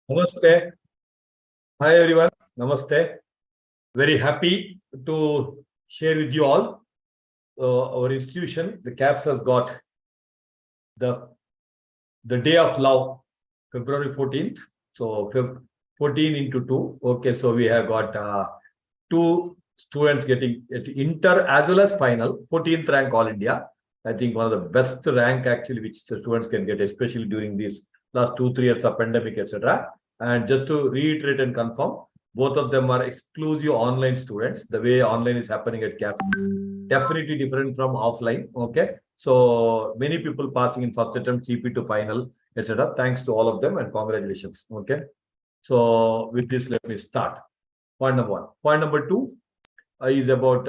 Namaste. Hi everyone. Namaste. Very happy to share with you all. Our institution, the CAPS, has got the Day of Love, February 14th. So 14 into 2. Okay, so we have got two students getting at inter as well as final, 14th rank All India. I think one of the best rank actually which the students can get, especially during these last 2-3 years of pandemic, etc. And just to reiterate and confirm, both of them are exclusive online students. The way online is happening at CAPS, definitely different from offline. Okay, so many people passing in first attempt, CP to final, etc. Thanks to all of them and congratulations. Okay, so with this, let me start. Point number one. Point number two is about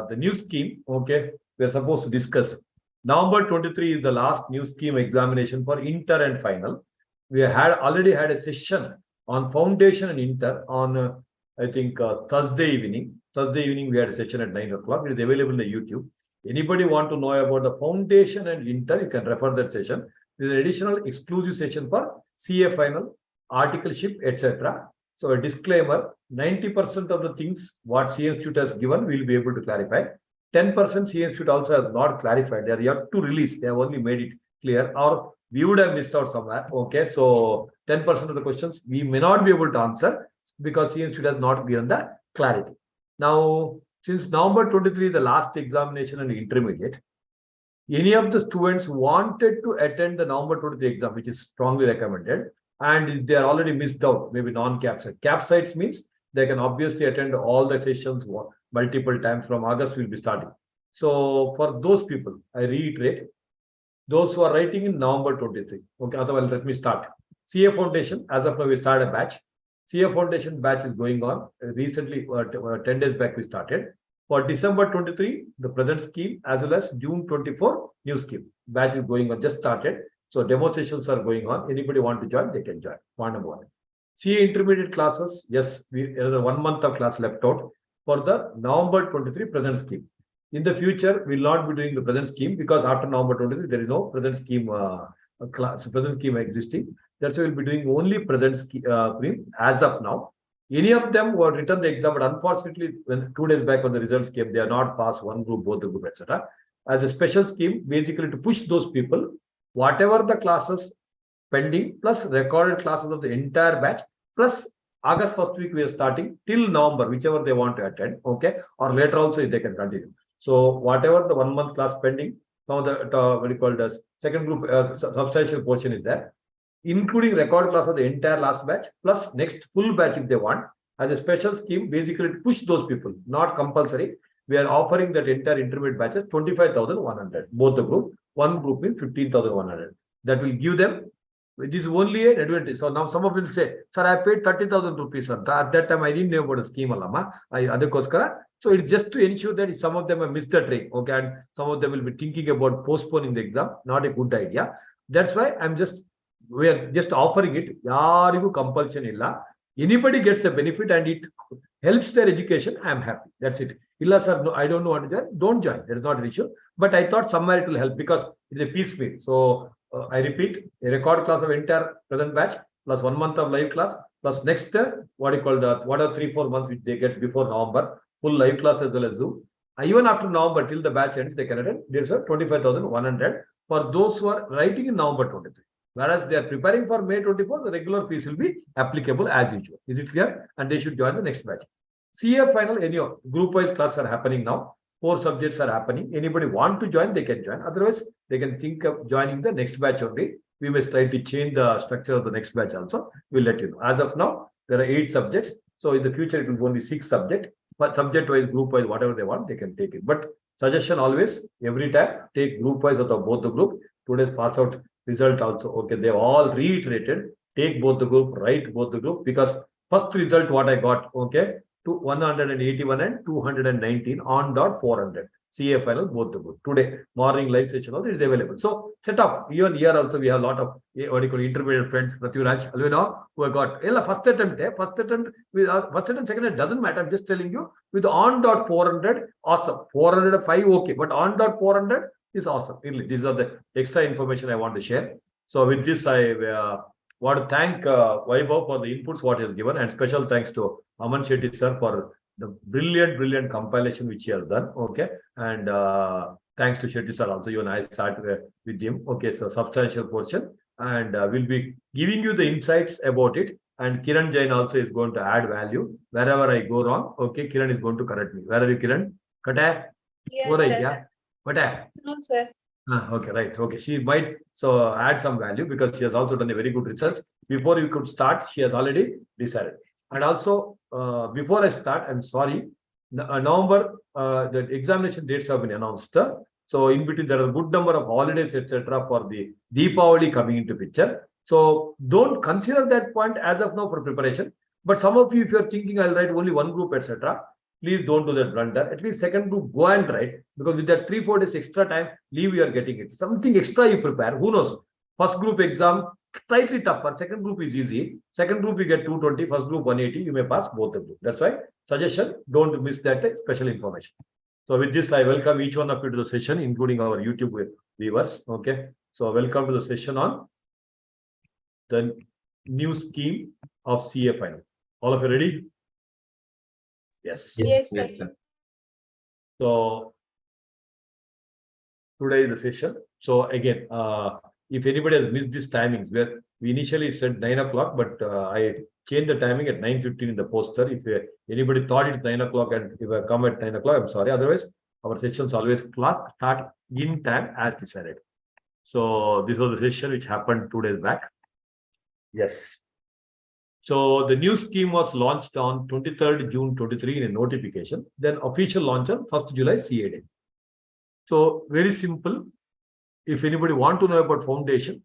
the new scheme. Okay, we are supposed to discuss. November 23 is the last new scheme examination for inter and final. We already had a session on foundation and inter on I think Thursday evening. Thursday evening we had a session at 9 o'clock. It is available in the YouTube. Anybody want to know about the foundation and inter, you can refer that session. There is an additional exclusive session for CA final, articleship, etc. So a disclaimer, 90% of the things what CA Institute has given, we will be able to clarify. 10% CA Institute also has not clarified. They are yet to release. They have only made it clear, or we would have missed out somewhere. Okay, so 10% of the questions we may not be able to answer because CA Institute has not given the clarity. Now, since November 23, the last examination and intermediate, any of the students wanted to attend the November 23 exam, which is strongly recommended, and they are already missed out, maybe non-CAPS. CAPS sites means they can obviously attend all the sessions multiple times. From August we'll be starting. So for those people, I reiterate, those who are writing in November 23. Okay, otherwise let me start. CA Foundation, as of now we started a batch. CA Foundation batch is going on. Recently, 10 days back we started. For December 23, the present scheme, as well as June 24, new scheme. Batch is going on, just started. So demo sessions are going on. Anybody want to join, they can join. Point number one. CA intermediate classes, yes, there is 1 month of class left out for the November 23 present scheme. In the future, we will not be doing the present scheme because after November 23, there is no present scheme present scheme existing. That's why we'll be doing only present scheme as of now. Any of them who have written the exam, but unfortunately, when 2 days back when the results came, they are not passed one group, both the group, etc. As a special scheme, basically to push those people, whatever the classes pending plus recorded classes of the entire batch plus August first week we are starting till November, whichever they want to attend. Okay, or later also they can continue. So whatever the 1 month class pending, some of the what you call as second group substantial portion is there, including record class of the entire last batch plus next full batch if they want. As a special scheme, basically to push those people, not compulsory. We are offering that entire intermediate batches 25,100, both the group. One group means 15,100. That will give them. This is only an advantage. So now some of them will say, sir, I paid 30,000 rupees. Sir. At that time, I didn't know about a scheme. So it's just to ensure that some of them have missed the train. Okay, and some of them will be thinking about postponing the exam. Not a good idea. That's why we are just offering it. Yarigu compulsion illa. Anybody gets the benefit and it helps their education, I am happy. That's it. Illa sir, no, I don't know what to join. Don't join. There is not an issue. But I thought somewhere it will help because it's a piecemeal. So I repeat, a record class of entire present batch plus 1 month of live class plus next what are 3-4 months which they get before November, full live class as well as Zoom. Even after November till the batch ends, they can attend. There's a 25,100 for those who are writing in November 23. Whereas they are preparing for May 24, the regular fees will be applicable as usual. Is it clear? And they should join the next batch. CA final, anyhow, group-wise classes are happening now. 4 subjects are happening. Anybody want to join, they can join. Otherwise, they can think of joining the next batch only. We may slightly change the structure of the next batch also. We'll let you know. As of now, there are 8 subjects. So in the future, it will be only 6 subjects. But subject-wise, group-wise, whatever they want, they can take it. But suggestion always, every time, take group-wise of both the group. Today's pass out result also. Okay, they all reiterated. Take both the group, write both the group. Because first result, what I got, okay, to 181 and 219 on dot 400. CA final, both the group. Today, morning live session also is available. So set up. Even here also, we have a lot of intermediate friends, Pratyuraj, who have got first attempt, first attempt, second attempt, doesn't matter. I'm just telling you, with on dot 400, awesome. 405, okay. But on dot 400 is awesome. Really, these are the extra information I want to share. So with this, I Want to thank Vaibhav for the inputs what he has given, and special thanks to Aman Shetty sir for the brilliant compilation which he has done. Okay, and thanks to Shetty sir also. Even I started with him. Okay, so substantial portion, and we'll be giving you the insights about it. And Kiran Jain also is going to add value wherever I go wrong. Okay, Kiran is going to correct me. Where are you, Kiran? Kata? Yes, What? sir. Yeah. What? No, sir. Okay, right. Okay, she might add some value because she has also done a very good research. Before you could start, she has already decided. And also, before I start, I'm sorry, November, the examination dates have been announced. So in between, there are a good number of holidays, etc., for the Deepavali coming into picture. So don't consider that point as of now for preparation. But some of you, if you're thinking I'll write only one group, etc., please don't do that blunder. At least second group, go and write, because with that 3-4 days extra time, leave you are getting it. Something extra you prepare. Who knows? First group exam, slightly tougher. Second group is easy. Second group you get 220. First group 180. You may pass both of them. That's why suggestion, don't miss that special information. So with this, I welcome each one of you to the session, including our YouTube viewers. Okay. So welcome to the session on the new scheme of CA final. All of you ready? Yes. Yes, sir. So today is the session. So again, if anybody has missed these timings, where we initially said 9 o'clock, but I changed the timing at 9:15 in the poster. If anybody thought it's 9 o'clock and if I come at 9 o'clock, I'm sorry. Otherwise, our sessions always start in time as decided. So this was the session which happened 2 days back. Yes. So the new scheme was launched on 23rd June 23 in a notification. Then official launch on 1st July CA day. So very simple. If anybody want to know about foundation,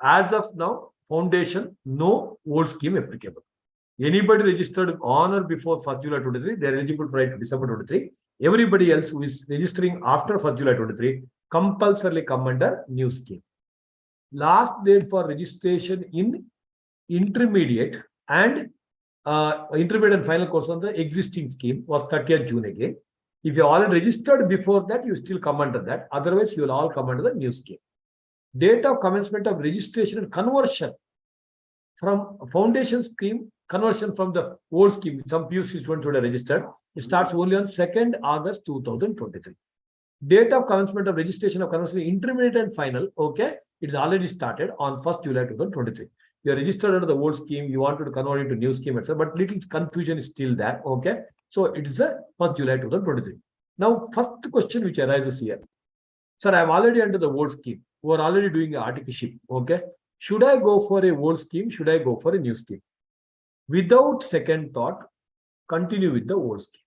as of now, foundation, no old scheme applicable. Anybody registered on or before 1st July 23, they are eligible for December 23. Everybody else who is registering after 1st July 23 compulsorily come under new scheme. Last date for registration in intermediate and final course on the existing scheme was 30th June again. If you already registered before that, you still come under that. Otherwise, you will all come under the new scheme. Date of commencement of registration and conversion from foundation scheme, conversion from the old scheme. Some PUC students would have registered. It starts only on 2nd August 2023. Date of commencement of registration of conversion intermediate and final. Okay, it's already started on 1st July 2023. You are registered under the old scheme, you wanted to convert it to new scheme, etc. But little confusion is still there. Okay. So it is a 1st July 2023. Now, first question which arises here. Sir, I am already under the old scheme. We are already doing a articleship. Okay. Should I go for a old scheme? Should I go for a new scheme? Without second thought, continue with the old scheme.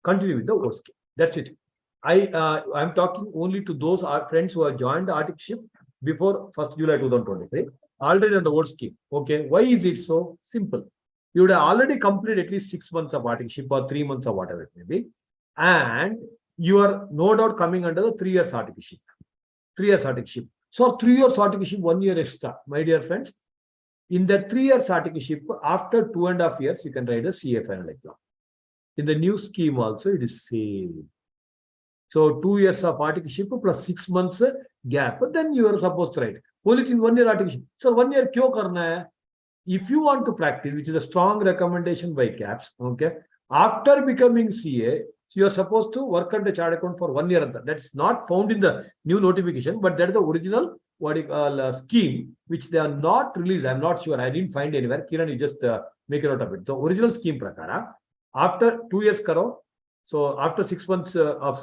Continue with the old scheme. That's it. I'm talking only to those friends who have joined the articleship before 1st July 2023, already on the old scheme. Okay, why is it so simple? You would have already completed at least 6 months of articleship or 3 months or whatever it may be, and you are no doubt coming under the 3 years articleship. 3 years articleship. So 3 years articleship, 1 year extra, my dear friends. In that 3 years articleship, after 2.5 years, you can write a CA final exam. In the new scheme also, it is same. So 2 years of articleship plus 6 months gap, then you are supposed to write. Only thing 1 year articleship. So 1 year kyo karna hai? If you want to practice, which is a strong recommendation by CAPS, okay, after becoming CA, so you are supposed to work on the chart account for 1 year. That's not found in the new notification, but that is the original scheme, which they are not released. I'm not sure. I didn't find anywhere. Kiran, you just make a note of it. The original scheme prakara, after 2 years karo, so after 6 months of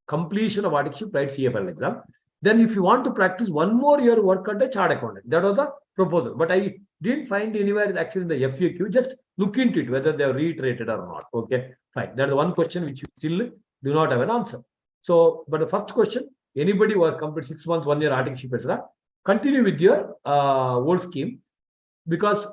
completion of articleship, write CA final exam. Then if you want to practice 1 more year, work on the chart account. That was the proposal. But I didn't find anywhere actually in the FAQ. Just look into it, whether they have reiterated or not. Okay, fine. That is one question which you still do not have an answer. So, but the first question, anybody who has completed 6 months, 1 year articleship, etc., continue with your old scheme, because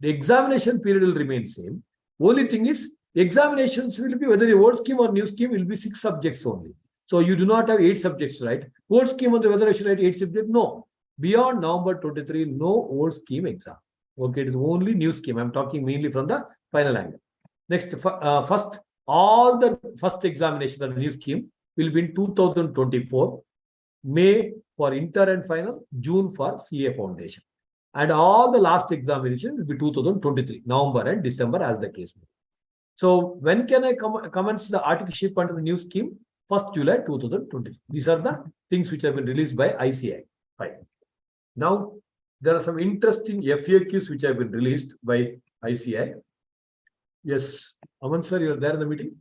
the examination period will remain same. Only thing is, examinations will be, whether the old scheme or new scheme, will be 6 subjects only. So you do not have 8 subjects, right? Old scheme on the whether I should write 8 subjects? No. Beyond November 23, no old scheme exam. Okay, it is only new scheme. I'm talking mainly from the final angle. Next, first, all the first examination of the new scheme will be in 2024. May for inter and final, June for CA foundation. And all the last examination will be 2023, November and December as the case may be. So when can I commence the articleship under the new scheme? 1st July 2020. These are the things which have been released by ICI. Fine. Now, there are some interesting FAQs which have been released by ICI. Yes, Aman sir, you are there in the meeting?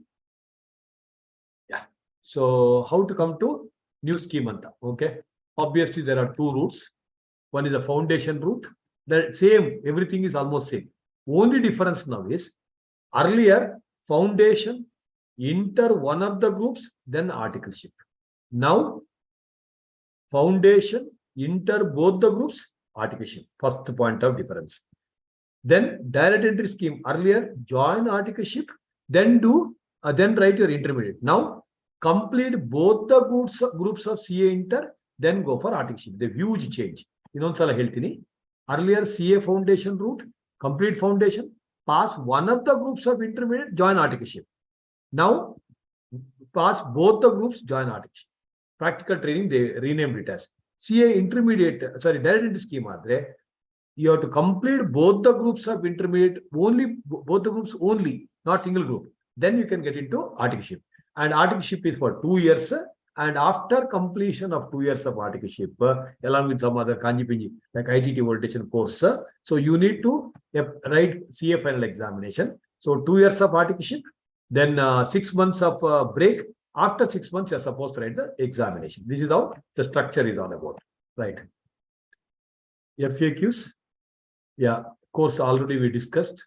Yeah. So how to come to new scheme anta? Okay. Obviously, there are two routes. One is the foundation route. The same, everything is almost same. Only difference now is earlier foundation, enter one of the groups, then articleship. Now, foundation, enter both the groups, articleship. First point of difference. Then direct entry scheme. Earlier, join articleship, then write your intermediate. Now, complete both the groups of CA inter, then go for articleship. The huge change. Earlier, CA foundation route, complete foundation, pass one of the groups of intermediate, join articleship. Now, pass both the groups, join articleship. Practical training, they renamed it as CA intermediate, sorry, direct entry scheme. You have to complete both the groups of intermediate, both the groups only, not single group. Then you can get into articleship. And articleship is for 2 years. And after completion of 2 years of articleship, along with some other kanji like ITT voltation course, so you need to write CA final examination. So 2 years of articleship, then 6 months of break. After 6 months, you're supposed to write the examination. This is how the structure is all about. Right. FAQs. Yeah, course already we discussed.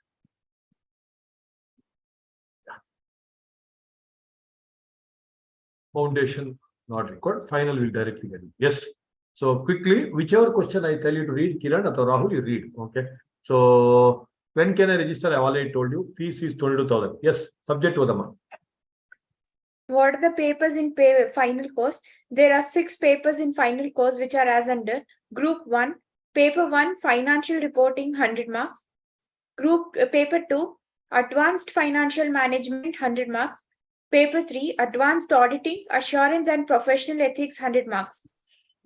Foundation not required. Final will directly get it. Yes. So quickly, whichever question I tell you to read, Kiran or Rahul, you read. Okay. So when can I register? I already told you. Fees is 22,000. Yes. Subject to the. What are the papers in final course? There are 6 papers in final course which are as under. Group 1, Paper 1, Financial Reporting, 100 marks. Paper 2, Advanced Financial Management, 100 marks. Paper 3, Advanced Auditing, Assurance and Professional Ethics, 100 marks.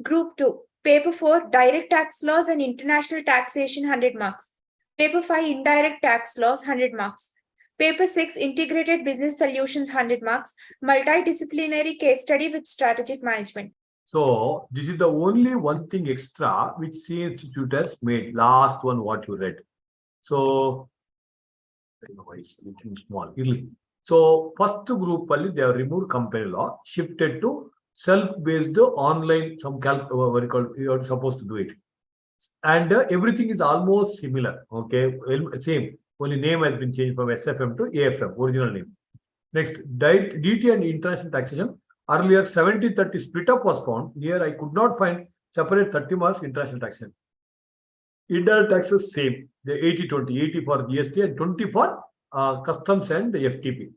Group 2, Paper 4, Direct Tax Laws and International Taxation, 100 marks. Paper 5, Indirect Tax Laws, 100 marks. Paper 6, Integrated Business Solutions, 100 marks. Multidisciplinary Case Study with Strategic Management. So this is the only one thing extra which CA Institute has made. Last one, what you read. So, small. So first group, they have removed company law, shifted to self-based online, you're supposed to do it. And everything is almost similar. Okay, same. Only name has been changed from SFM to AFM, original name. Next, DT and international taxation. Earlier, 70-30 split up was found. Here, I could not find separate 30 marks international taxation. Indirect taxes, same. The 80-20, 80 for GST and 20 for customs and FTP.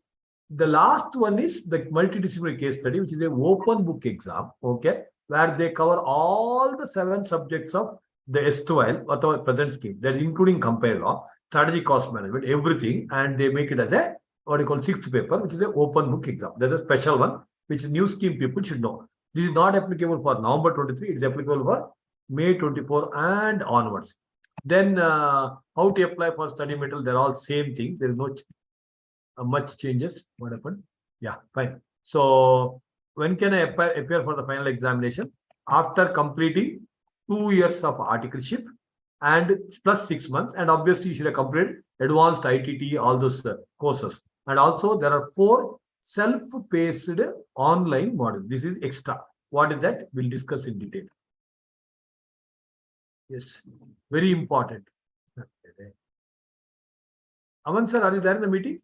The last one is the multidisciplinary case study, which is an open book exam, okay, where they cover all the 7 subjects of the S12 or the present scheme, that is including compare law, strategic cost management, everything, and they make it as a what you call 6th paper, which is an open book exam. There's a special one, which new scheme people should know. This is not applicable for November 23, it is applicable for May 24 and onwards. Then how to apply for study material, they're all same thing. There is no much changes. What happened? Yeah, fine. So when can I appear for the final examination? After completing 2 years of articleship and plus 6 months. And obviously you should have completed advanced ITT, all those courses. And also there are 4 self-paced online modules. This is extra. What is that? We'll discuss in detail. Yes, very important. Aman sir, are you there in the meeting?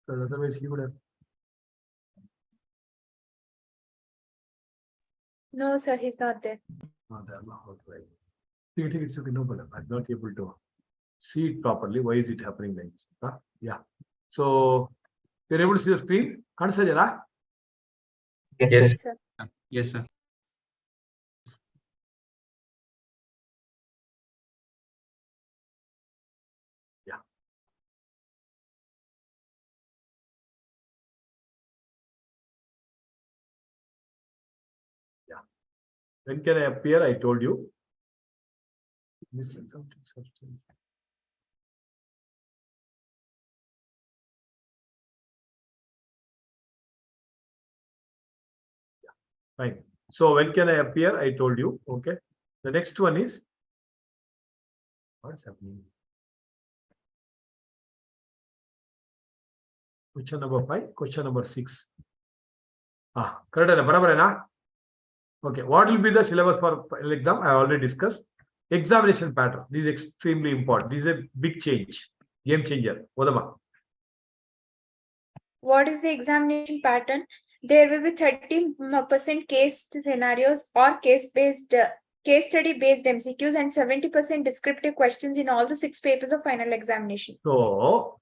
Because otherwise he would have. No, sir, he's not there. Not there. Right. You think it's okay, no problem. I'm not able to see it properly. Why is it happening like this? Huh? Yeah. So you're able to see the screen? Can't say that? Yes, sir. Yes, sir. Yeah. When can I appear? I told you. Fine. So when can I appear? I told you. Okay. The next one is what's happening? Question number 5. Question number 6. Correct. Okay. What will be the syllabus for final exam? I already discussed. Examination pattern. This is extremely important. This is a big change. Game changer. Odama. What is the examination pattern? There will be 30% case scenarios or case study based MCQs and 70% descriptive questions in all the 6 papers of final examination. So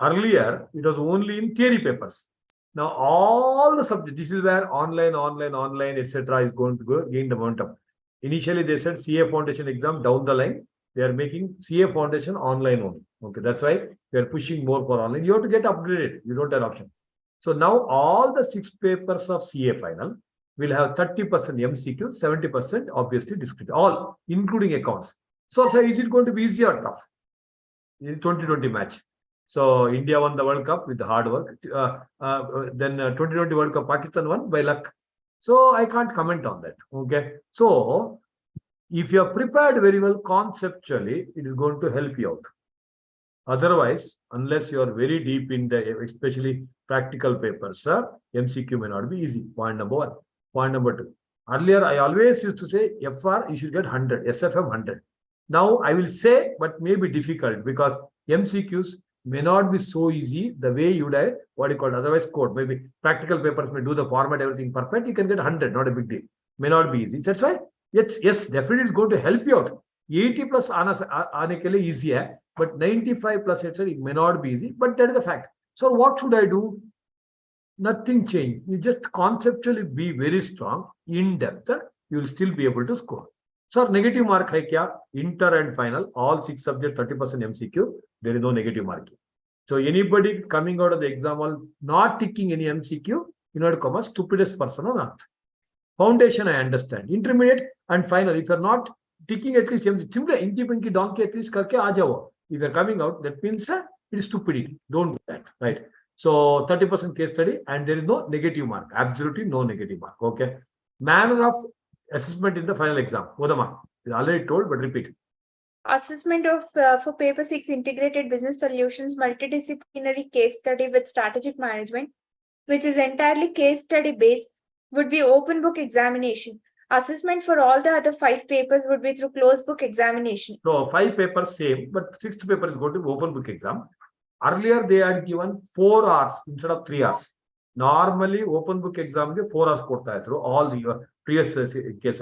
earlier it was only in theory papers. Now all the subjects, this is where online, etc. is going to go gain the momentum. Initially they said CA foundation exam down the line. They are making CA foundation online only. Okay, that's why they are pushing more for online. You have to get upgraded. You don't have option. So now all the 6 papers of CA final will have 30% MCQ, 70% obviously descriptive, all including accounts. So is it going to be easy or tough? In 2020 match. So India won the World Cup with the hard work. Then 2020 World Cup, Pakistan won by luck. So I can't comment on that. Okay. So if you are prepared very well conceptually, it is going to help you out. Otherwise, unless you are very deep in the, especially practical papers, MCQ may not be easy. Point number 1. Point number 2. Earlier, I always used to say FR, you should get 100, SFM 100. Now, I will say, but may be difficult because MCQs may not be so easy the way you would have, what you call otherwise code. Maybe practical papers may do the format, everything perfect. You can get 100, not a big deal. May not be easy. That's why, yes, definitely it's going to help you out. 80 plus aane easy hai, but 95 plus etc. it may not be easy, but that is the fact. So what should I do? Nothing changed. You just conceptually be very strong, in depth, you will still be able to score. Sir, negative mark hai kya? Inter and final, all 6 subjects, 30% MCQ, there is no negative marking. So anybody coming out of the exam hall not ticking any MCQ, you know to come a stupidest person on earth. Foundation, I understand. Intermediate and final, if you are not ticking at least simply inky pinky donkey at least karke aa jao. If you are coming out, that means it is stupidity. Don't do that, right? So 30% case study and there is no negative mark. Absolutely no negative mark. Okay. Manner of assessment in the final exam. Odama. It's already told, but repeat. Assessment of for paper 6 integrated business solutions multidisciplinary case study with strategic management, which is entirely case study based, would be open book examination. Assessment for all the other 5 papers would be through closed book examination. So 5 papers same, but 6th paper is going to be open book exam. Earlier they had given 4 hours instead of 3 hours. Normally open book exam 4 hours korta through all the previous case.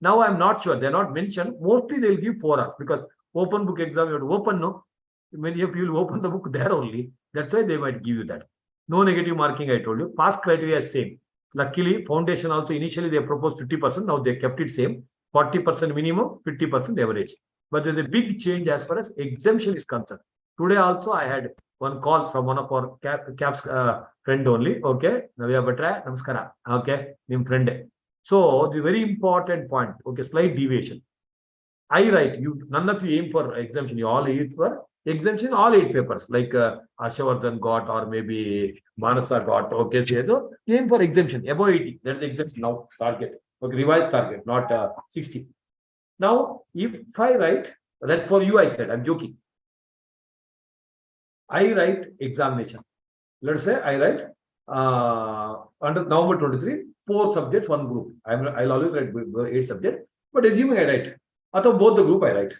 Now I'm not sure. They're not mentioned. Mostly they'll give 4 hours because open book exam you have to open, no. Many of you will open the book there only. That's why they might give you that. No negative marking, I told you. Pass criteria is same. Luckily, foundation also initially they proposed 50%. Now they kept it same. 40% minimum, 50% average. But there's a big change as far as exemption is concerned. Today also I had one call from one of our CAPS friend only. Okay. Navya Batra, namaskara. Okay. Nim friend. So the very important point. Okay. Slight deviation. I write you. None of you aim for exemption. You all aim for exemption. All 8 papers like Ashavardhan got or maybe Manasa got. Okay. So aim for exemption above 80. That is exemption now target. Okay. Revised target, not 60. Now, if I write, that's for you. I said I'm joking. I write examination. Let's say I write under November 23, 4 subjects, 1 group. I'll always write 8 subjects. But assuming I write, both the group I write.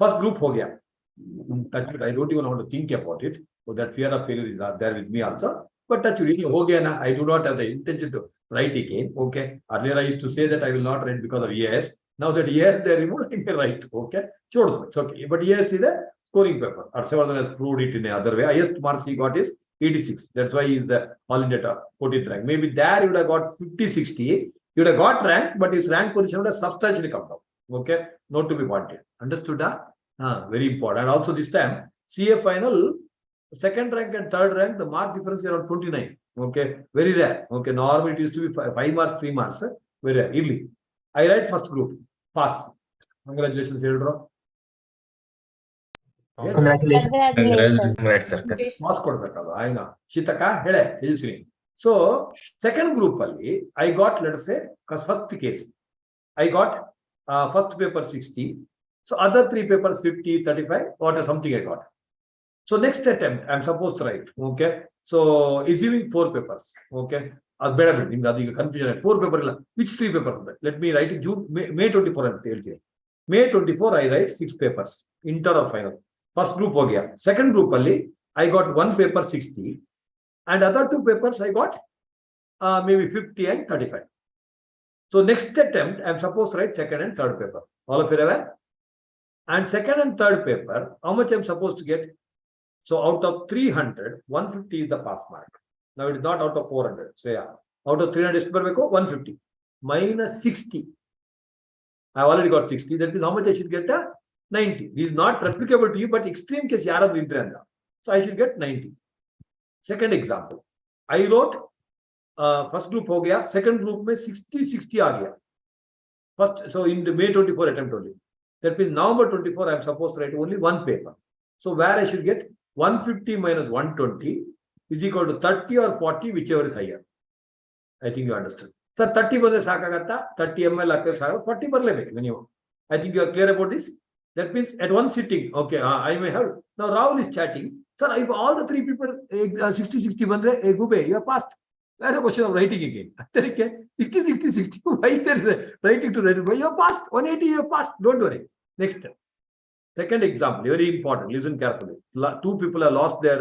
First group ho gaya. I don't even want to think about it. So that fear of failure is there with me also. But touch it, ho gaya na. I do not have the intention to write again. Okay. Earlier I used to say that I will not write because of ES. Now that ES they removed, I can write. Okay. Sure, it's okay. But ES is the scoring paper. Arshavardhan has proved it in another way. Highest marks he got is 86. That's why he is the All India top 14th rank. Maybe there you would have got 50, 60. You would have got rank, but his rank position would have substantially come down. Okay. Not to be wanted. Understood? Very important. And also this time, CA final, 2nd rank and 3rd rank, the mark difference is around 29. Okay. Very rare. Okay. Normally it used to be 5 marks, 3 marks. very early. I write first group, pass. Congratulations, Eldro. Congratulations. Congratulations. Sir. Pass kodbekalla, I know. Shitaka, hele, Hilsini. So, second group only, I got, let us say, first case, I got first paper 60. So, other three papers 50, 35, or something I got. So, next attempt, I'm supposed to write. Okay. So, assuming 4 papers. Okay. Better confusion. 4 papers. Which 3 papers? Let me write it. May 24. May 24, I write 6 papers. Inter or final. First group. Second group only, I got 1 paper 60. And other 2 papers I got maybe 50 and 35. So next attempt, I'm supposed to write second and third paper. All of you are aware? And second and third paper, how much I'm supposed to get? So out of 300, 150 is the pass mark. Now it is not out of 400. So yeah, out of 300 is 150 minus 60. I already got 60. That means how much I should get? 90. This is not replicable to you, but extreme case yara vidranda. So I should get 90. Second example, I wrote first group ho gaya, second group mein 60 aa gaya. First, so in the May 24 attempt only. That means November 24, I am supposed to write only 1 paper. So where I should get 150 minus 120 is equal to 30 or 40, whichever is higher. I think you understood. So 30 ಬಂದ್ರೆ ಸಾಕಾಗತ್ತಾ 30 ml ಹಾಕಿದ್ರೆ ಸಾಕು 40 ಬರಲೇಬೇಕು minimum. I think you are clear about this. That means at one sitting, okay, I may have. Now Rahul is chatting. Sir, if all the 3 people 60 ಬಂದ್ರೆ Gube, you are passed. That's a question of writing again. 60. Why there is a writing to write? You are passed. 180, you are passed. Don't worry. Next. Second example, very important. Listen carefully. 2 people have lost their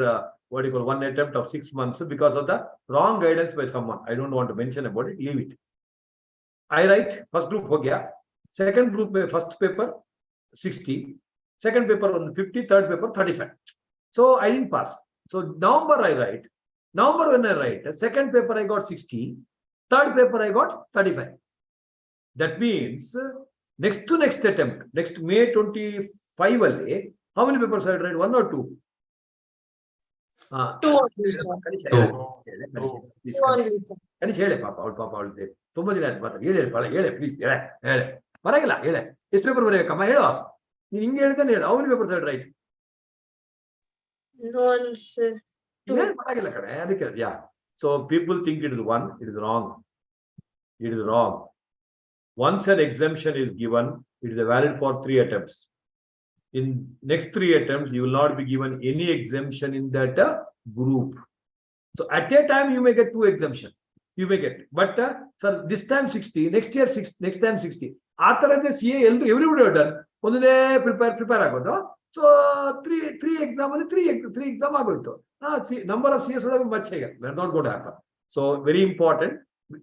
one attempt of 6 months because of the wrong guidance by someone. I don't want to mention about it. Leave it. I write first group ho gaya. Second group first paper 60. Second paper 50. Third paper 35. So I didn't pass. So November I write. November when I write, second paper I got 60. Third paper I got 35. That means next to next attempt, next May 25 only, how many papers I write? 1 or 2? 2 only, sir. Can you share it, Papa? ತುಂಬಾ ದಿನ ಆಯ್ತು ಮಾತ್ರ ಹೇಳಿ please ಹೇಳೆ ಬರಗಿಲ್ಲ ಹೇಳೆ ಎಷ್ಟು paper ಬರೆಯಬೇಕಮ್ಮ ಹೇಳು ನೀನು ಹಿಂಗೆ ಹೇಳ್ತಾನೆ ಹೇಳು ಅವನು ಪೇಪರ್ ಸೈಡ್ ರೈಟ್ ಬರಗಿಲ್ಲ ಕಡೆ ಅದಕ್ಕೆ yeah so people think it is 1, it is wrong. It is wrong. Once an exemption is given, it is valid for 3 attempts. In next 3 attempts, you will not be given any exemption in that group. So at a time, you may get 2 exemption. You may get, but sir, this time 60, next year 60, next time 60. After the CA, everybody have done. One day prepare agodo. So 3 exam, 3 exam agoito. Number of CAs would have been much higher. That's not going to happen. So very important.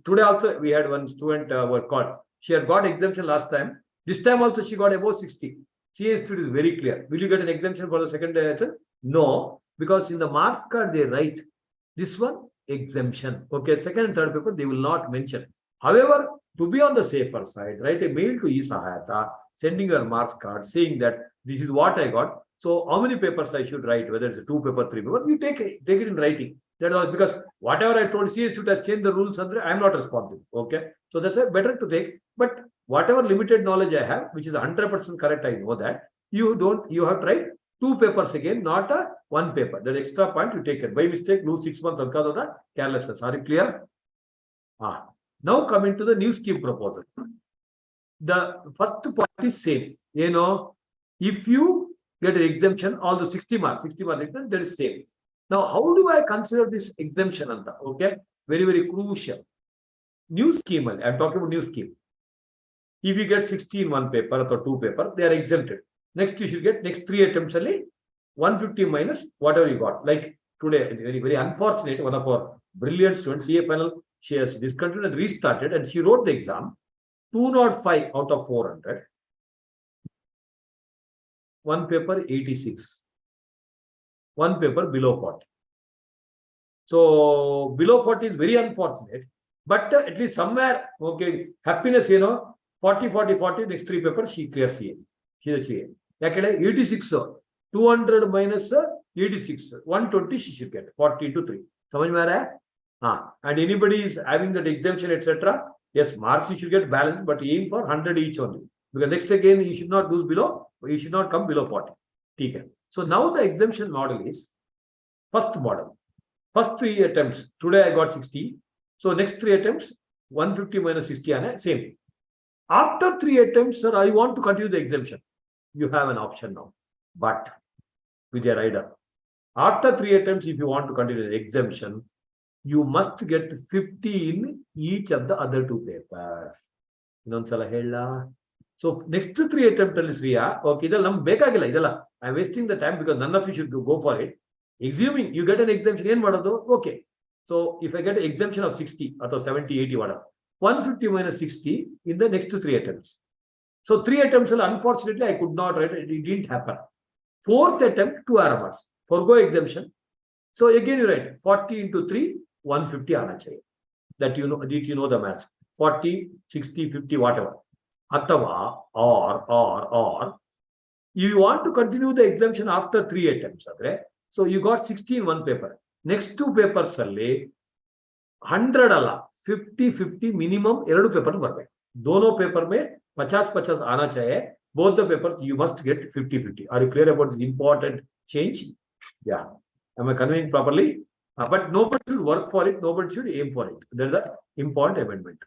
Today also we had one student were called. She had got exemption last time. This time also she got above 60. CA student is very clear. Will you get an exemption for the second attempt? No, because in the marks card they write this one exemption. Okay, second and third paper they will not mention. However, to be on the safer side, write a mail to eSahayata, sending your marks card saying that this is what I got. So how many papers I should write, whether it's a 2 paper, 3 paper, you take it in writing. That's all, because whatever I told CA student has changed the rules, I am not responsible. Okay, so that's why better to take. But whatever limited knowledge I have, which is 100% correct, I know that you have to write 2 papers again, not 1 paper. That extra point you take it. By mistake, lose 6 months of that carelessness. Are you clear? Now coming to the new scheme proposal. The first point is same. You know, if you get an exemption, all the 60 marks exemption, that is same. Now, how do I consider this exemption? Okay, very, very crucial. New scheme, I'm talking about new scheme. If you get 60 in 1 paper or 2 paper, they are exempted. Next, you should get next 3 attempts only 150 minus whatever you got. Like today, very, very unfortunate, one of our brilliant students, CA final, she has discontinued and restarted, and she wrote the exam 205 out of 400. 1 paper 86. 1 paper below 40. So below 40 is very unfortunate, but at least somewhere, okay, happiness, 40, next 3 papers, she clears CA. She is a CA. 86, 200 minus 86, 120 she should get, 40 to 3. And anybody is having that exemption, etc., Yes, marks you should get balanced, but aim for 100 each only. Because next again, you should not lose below, you should not come below 40. Okay. So now the exemption model is first model. First 3 attempts, today I got 60. So next 3 attempts, 150 minus 60, and same. After 3 attempts, sir, I want to continue the exemption. You have an option now. But, Vijay Rider, after 3 attempts, if you want to continue the exemption, you must get 50 in each of the other 2 papers. So next 3 attempts is okay, I'm wasting the time because none of you should go for it. Assuming you get an exemption, okay. So if I get an exemption of 60 or 70, 80, whatever, 150 minus 60 in the next 3 attempts. So 3 attempts, unfortunately, I could not write it. It didn't happen. 4th attempt, 2 RMRs. Forgo exemption. So again, you write 40 into 3, 150 aana chahiye. That you know, did you know the maths? 40, 60, 50, whatever. Atava, or, you want to continue the exemption after 3 attempts. Okay? So you got 60 in one paper. Next 2 papers, 100 alla, 50, 50 minimum, 2 paper barbe. Dono paper mein 50 aana chahiye. Both the papers, you must get 50, 50. Are you clear about this important change? Yeah. Am I conveying properly? But nobody should work for it. Nobody should aim for it. That's the important amendment.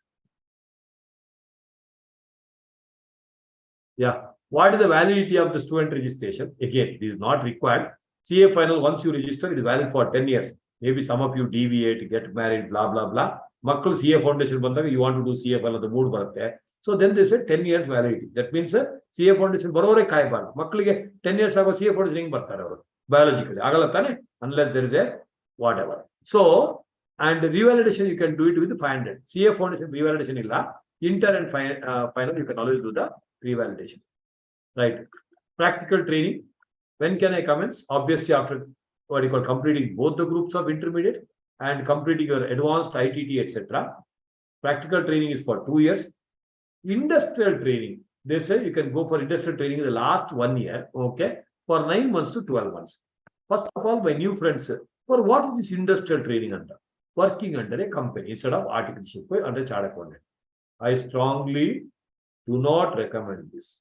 Yeah. What is the validity of the student registration? Again, it is not required. CA final, once you register, it is valid for 10 years. Maybe some of you deviate, get married, blah, blah, blah. Makkul CA foundation, you want to do CA final, the mood baratte. So then they said 10 years validity. That means CA foundation, barore kaibar. Makkulige 10 years ago CA foundation biologically. Unless there is a whatever. So, and revalidation, you can do it with 500. CA foundation revalidation illa. Inter and final, you can always do the revalidation. Right. Practical training. When can I commence? Obviously, after what you call completing both the groups of intermediate and completing your advanced ITT, etc. Practical training is for 2 years. Industrial training. They say you can go for industrial training in the last 1 year. Okay. For 9 months to 12 months. First of all, my new friends, for what is this industrial training under? Working under a company instead of articleship under chartered accountant. I strongly do not recommend this.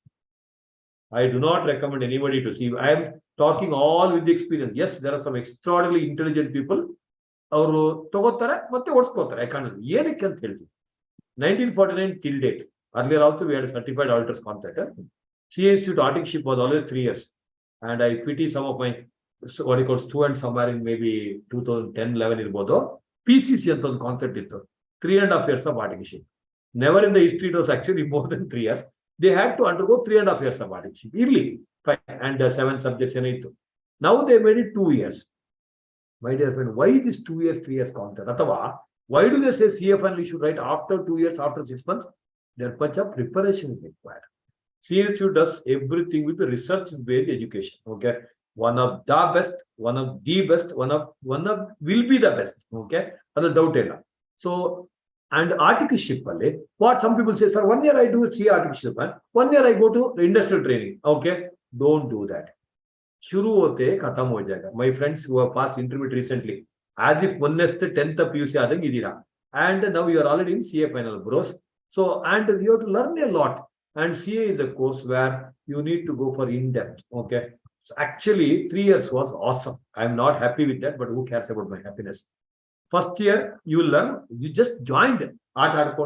I do not recommend anybody to see. I am talking all with the experience. Yes, there are some extraordinarily intelligent people. I can't. 1949 till date. Earlier also we had a certified auditor's contract. CA Institute auditorship was always 3 years. And I pity some of my what you call students somewhere in maybe 2010, 11 irbodo. PCC ಅಂತ ಒಂದು concept ಇತ್ತು. 3.5 years of auditorship. Never in the history it was actually more than 3 years. They had to undergo 3.5 years of auditorship. Yearly. And 7 subjects in it. Now they made it 2 years. My dear friend, why this 2 years, 3 years concept? Atava, why do they say CFN you should write after 2 years, after 6 months? There much of preparation is required. CSU does everything with the research-based education. Okay. One of the best, one of the best, one of will be the best. Okay. That's doubt. So, and articleship, what some people say, sir, 1 year I do see articleship, 1 year I go to industrial training. Okay. Don't do that. Shuru hote khatam ho jayega. My friends who have passed intermediate recently, as if onest 10th PUC adang idira. And now you are already in CA final, bros. So, and you have to learn a lot. And CA is a course where you need to go for in-depth. Okay. So actually, 3 years was awesome. I'm not happy with that, but who cares about my happiness? First year, you learn, you just joined. That's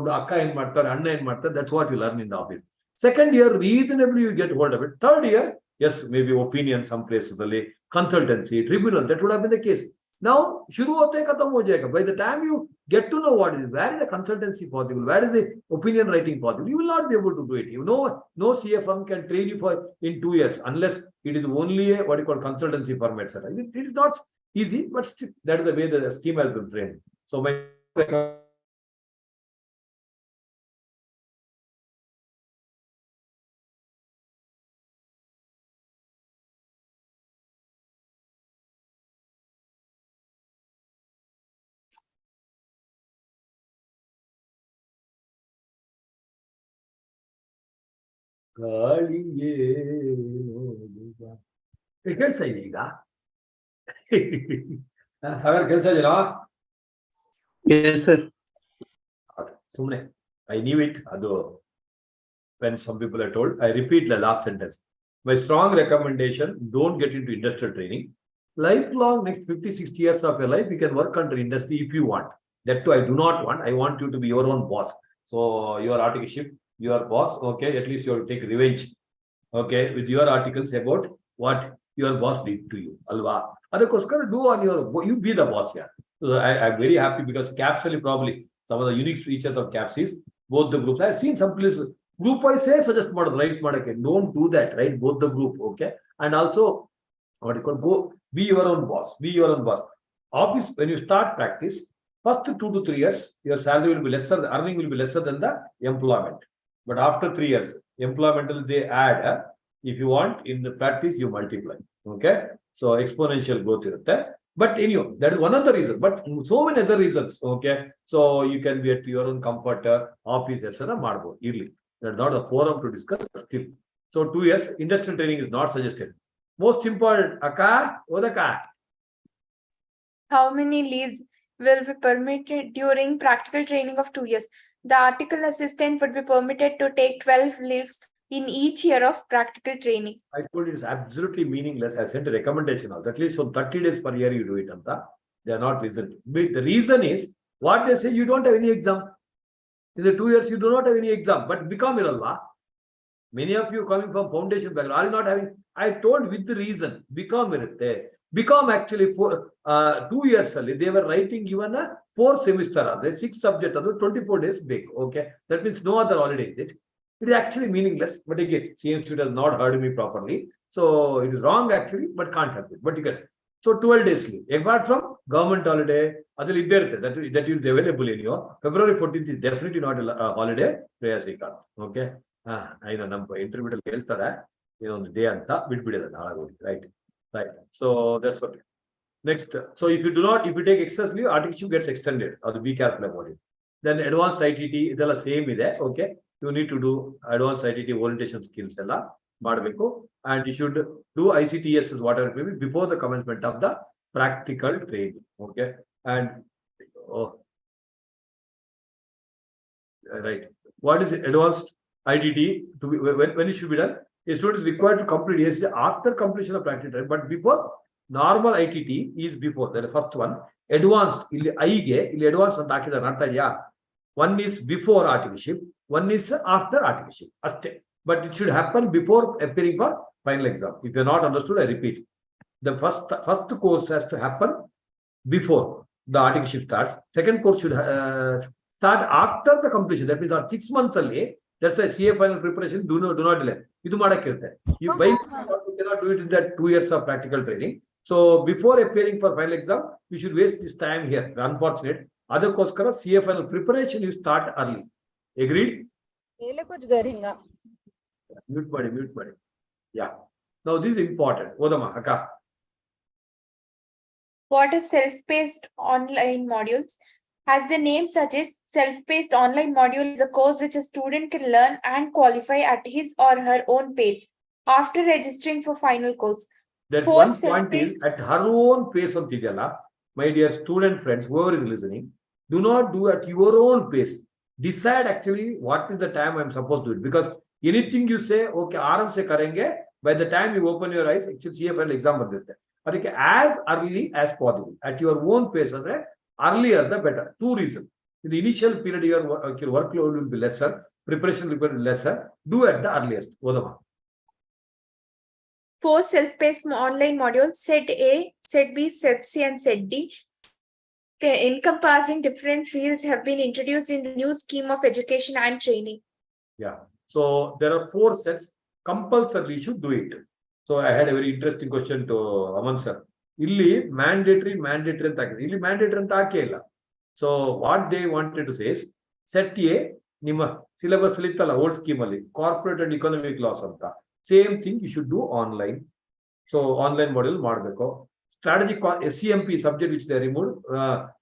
what you learn in the office. Second year, reasonably you get hold of it. Third year, yes, maybe opinion, some places, consultancy, tribunal, that would have been the case. Now, by the time you get to know what it is, where is the consultancy possible, where is the opinion writing possible, you will not be able to do it. You know, no CFM can train you for in 2 years unless it is only a what you call consultancy firm, etc. It is not easy, but still, that is the way the scheme has been framed. So my ಕೆಲಸ ಇದೆ ಈಗ ಸಾಗರ್ ಕೆಲಸ ಇದೆಯಾ Yes, sir. ಸುಮ್ಮನೆ I knew it. Although when some people are told, I repeat the last sentence. My strong recommendation, don't get into industrial training. Lifelong, next 50, 60 years of your life, you can work under industry if you want. That too, I do not want. I want you to be your own boss. So your articleship, your boss, okay, at least you have to take revenge, okay, with your articles about what your boss did to you. Alva. Adakoskar, do on your, you be the boss here. So I'm very happy because capsule probably some of the unique features of caps is both the groups. I've seen some places group wise say suggest model, right? Don't do that, right? Both the group, okay. And also, what you call go be your own boss, be your own boss. Office, when you start practice, first 2 to 3 years, your salary will be lesser, the earning will be lesser than the employment. But after 3 years, employment will they add, if you want, in the practice, you multiply. Okay. So exponential growth. But anyway, that is one of the reasons. But so many other reasons. Okay. So you can be at your own comfort, office, etc. Marbo, early. That's not a forum to discuss still. So 2 years, industrial training is not suggested. Most important, Aka, Odaka. How many leaves will be permitted during practical training of 2 years? The article assistant would be permitted to take 12 leaves in each year of practical training. I told you it's absolutely meaningless. I sent a recommendation also. At least for 30 days per year you do it. Anta. They are not listening. The reason is what they say, you don't have any exam. In the 2 years, you do not have any exam, but become Iralva. Many of you coming from foundation background, are you not having? I told with the reason, become Irate. Become actually for 2 years, they were writing even a 4 semester, the 6 subject, 24 days big. Okay. That means no other holiday is it. It is actually meaningless, but again, CN student has not heard me properly. So it is wrong actually, but can't help it. But you get so 12 days leave. Apart from government holiday, that is available in your February 14th is definitely not a holiday. Okay. I know number interview on the day and right. Right. So that's what. Next. So if you take excess leave, article gets extended. Or be careful about it. Then advanced ITT, the same is there. Okay. You need to do advanced ITT orientation skills and you should do ICTS whatever maybe before the commencement of the practical training. Okay. And right. What is advanced ITT to be when it should be done? A student is required to complete ASD after completion of practical training, but before normal ITT is before. That is the first one. Advanced advanced and one is before articleship, one is after articleship. But it should happen before appearing for final exam. If you're not understood, I repeat. The first course has to happen before the articleship starts. Second course should start after the completion. That means 6 months early. That's why CA final preparation do not delay. You cannot do it in that 2 years of practical training. So before appearing for final exam, you should waste this time here. Unfortunate. Otherkoskara CA final preparation you start early. Agreed? Mute body. Yeah. Now this is important. Odama, Akka. What is self-paced online modules? As the name suggests, self-paced online module is a course which a student can learn and qualify at his or her own pace after registering for final course. That one point is at her own pace of Tijala, my dear student friends, whoever is listening, do not do at your own pace. Decide actually what is the time I'm supposed to do it. Because anything you say, okay, Aram se karenge, by the time you open your eyes, actually CFL exam as early as possible at your own pace. Earlier the better. 2 reasons. In the initial period, your workload will be lesser, preparation will be lesser. Do at the earliest. 4 self-paced online modules, Set A, Set B, Set C, and Set D, encompassing different fields, have been introduced in the new scheme of education and training. Yeah. So there are 4 sets. Compulsorily you should do it. So I had a very interesting question to Aman sir. Illi mandatory illi mandatory. So what they wanted to say is Set A, Nima syllabus old scheme corporate and economic laws anta. Same thing you should do online. So online model madbeko. Strategic SCMP subject which they removed,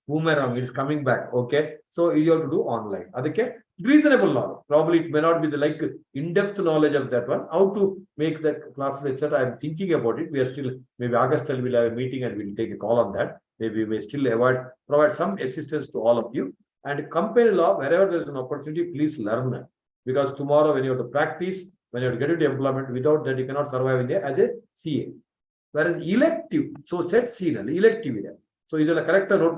boomerang is coming back. Okay. So you have to do online. Adike reasonable knowledge. Probably it may not be the in-depth knowledge of that one. How to make the classes, etc. I'm thinking about it. We are still, maybe August we'll have a meeting and we'll take a call on that. Maybe we may still provide some assistance to all of you. And company law, wherever there is an opportunity, please learn it. Because tomorrow, when you have to practice, when you have to get into employment, without that, you cannot survive in there as a CA. Whereas elective, so set scene, elective. So is it a correct note?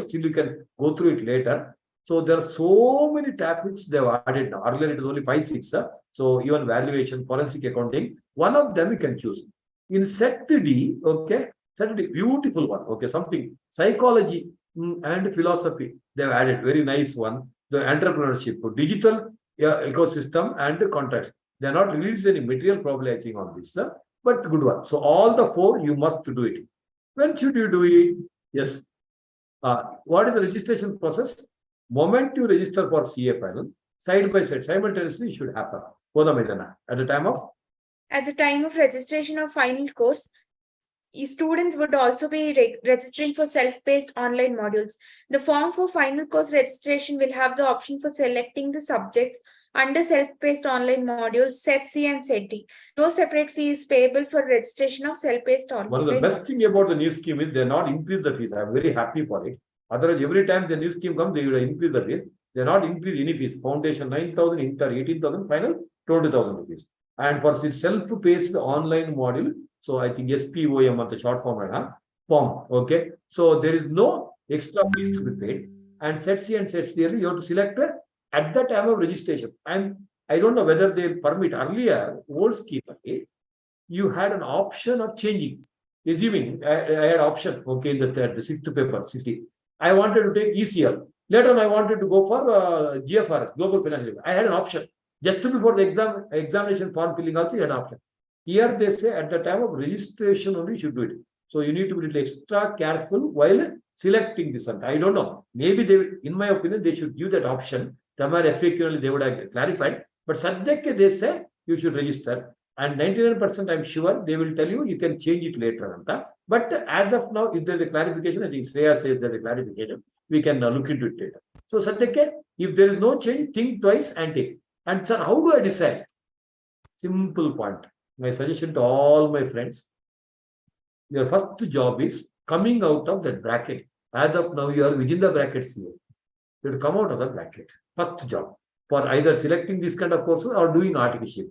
Still you can go through it later. So there are so many topics they have added now. Earlier it was only 5, 6. So even valuation, forensic accounting, one of them you can choose. In set D, okay, set D, beautiful one. Okay, something psychology and philosophy they have added. Very nice one. The entrepreneurship, digital ecosystem and contracts. They are not released any material probably I think on this, but good one. So all the 4 you must do it. When should you do it? Yes. What is the registration process? Moment you register for CA final, side by side, simultaneously should happen. At the time of? At the time of registration of final course, students would also be registering for self-paced online modules. The form for final course registration will have the option for selecting the subjects under self-paced online modules, Set C and Set D. No separate fee is payable for registration of self-paced online. One of the best thing about the new scheme is they not increase the fees. I am very happy for it. Otherwise, every time the new scheme comes, they will increase the fees. They not increase any fees. Foundation 9,000, inter 18,000, final 20,000 rupees. And for self-paced online module, so I think SPOM at the short form. Okay. So there is no extra fees to be paid. And Set C and Set D, you have to select at the time of registration. And I don't know whether they permit earlier, old scheme, okay, you had an option of changing. Assuming I had option, okay, in the 6th paper, 60. I wanted to take ECL. Later on, I wanted to go for GFRS, Global Financial. I had an option. Just before the examination form filling also, you had an option. Here they say at the time of registration only you should do it. So you need to be a little extra careful while selecting this. I don't know. Maybe they, in my opinion, they should give that option. FAQ they would have clarified. But subject they say you should register. And 99% I'm sure they will tell you can change it later. But as of now, if there's a clarification, I think Shreya says there's a clarification, we can look into it later. So Satyake, if there is no change, think twice and take. And sir, how do I decide? Simple point. My suggestion to all my friends, your first job is coming out of that bracket. As of now, you are within the brackets here. You have to come out of the bracket. First job for either selecting this kind of courses or doing articleship.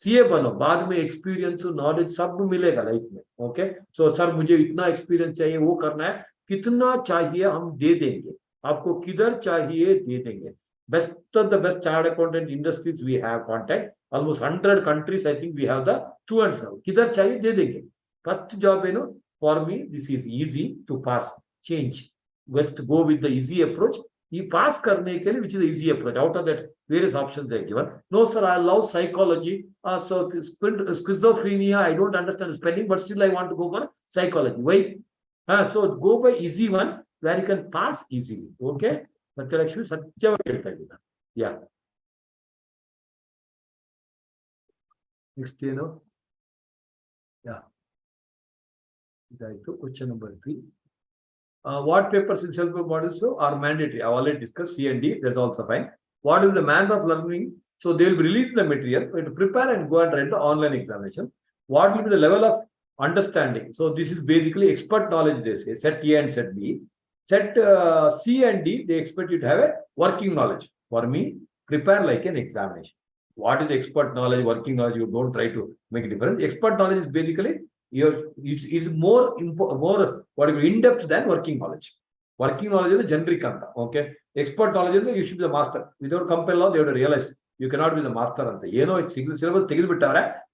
CA बनो, बाद में experience knowledge सब मिलेगा life में. Okay, so sir मुझे इतना experience चाहिए, वो करना है, कितना चाहिए हम दे देंगे, आपको किधर चाहिए दे देंगे. Best of the best chartered accountant industries we have contact, almost 100 countries I think we have the students now. किधर चाहिए दे देंगे. First job है no, for me this is easy to pass. Change, just go with the easy approach. You pass करने के लिए, which is the easy approach. Out of that, various options they are given. No, sir, I love psychology. So schizophrenia, I don't understand spelling, but still I want to go for psychology. Why? So go by easy one where you can pass easily. Okay? Yeah. Next, you know. Yeah. Question number 3. What papers in self-help models are mandatory? I already discussed C and D. That's also fine. What is the manner of learning? So they will be releasing the material to prepare and go and write the online examination. What will be the level of understanding? So this is basically expert knowledge. They say set A and set B. Set C and D. They expect you to have a working knowledge. For me, prepare like an examination. What is expert knowledge, working knowledge? You don't try to make a difference. Expert knowledge is basically it's more in-depth than working knowledge. Working knowledge is the generic. Okay. Expert knowledge is you should be the master. Without compel law, they have to realize you cannot be the master. You know, it's single syllabus,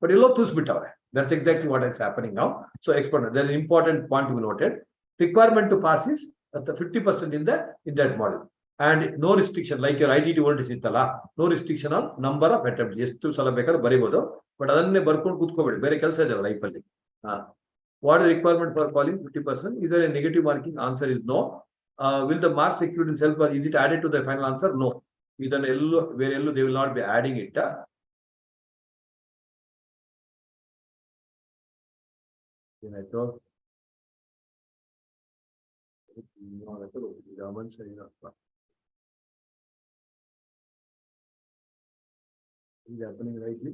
but you love to. That's exactly what is happening now. So expert, there's an important point to be noted. Requirement to pass is at the 50% in that model. And no restriction, like your ITT world is no restriction on number of attempts. Yes, to Salabekar Baribodo, but other than Burkun Kutko, very culture life. What is the requirement for calling 50%? Is there a negative marking? Answer is no. Will the marks secured in self, is it added to the final answer? No. Either yellow, where yellow, they will not be adding it. Is happening rightly?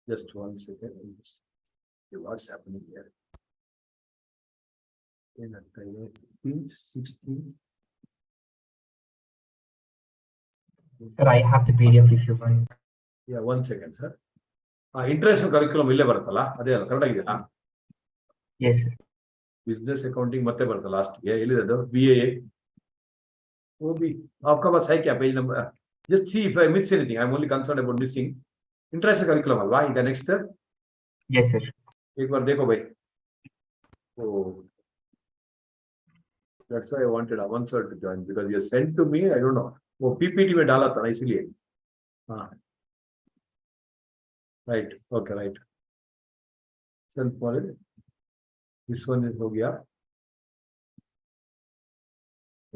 Just 1 second. Let me just see what's happening here. In a 16. Sir, I have the PDF if you want. Yeah, 1 second, sir. International curriculum ಇಲ್ಲೇ ಬರುತ್ತಲ್ಲ ಅದೇ ಅಲ್ಲ correct ಆಗಿದೆಯಾ? Yes, sir. Business accounting ಮತ್ತೆ ಬರುತ್ತೆ ಲಾಸ್ಟ್ಗೆ ಎಲ್ಲಿದೆ ಅದು BAA OB आपका पास है क्या page number? Just see if I miss anything. I'm only concerned about missing international curriculum Alva ಈಗ next Yes, sir. एक बार देखो भाई. Oh, that's why I wanted Aman sir to join because you sent to me. I don't know. वो PPT में डाला था ना इसलिए. हाँ. Right. Okay. Right. Self knowledge. This one is हो गया.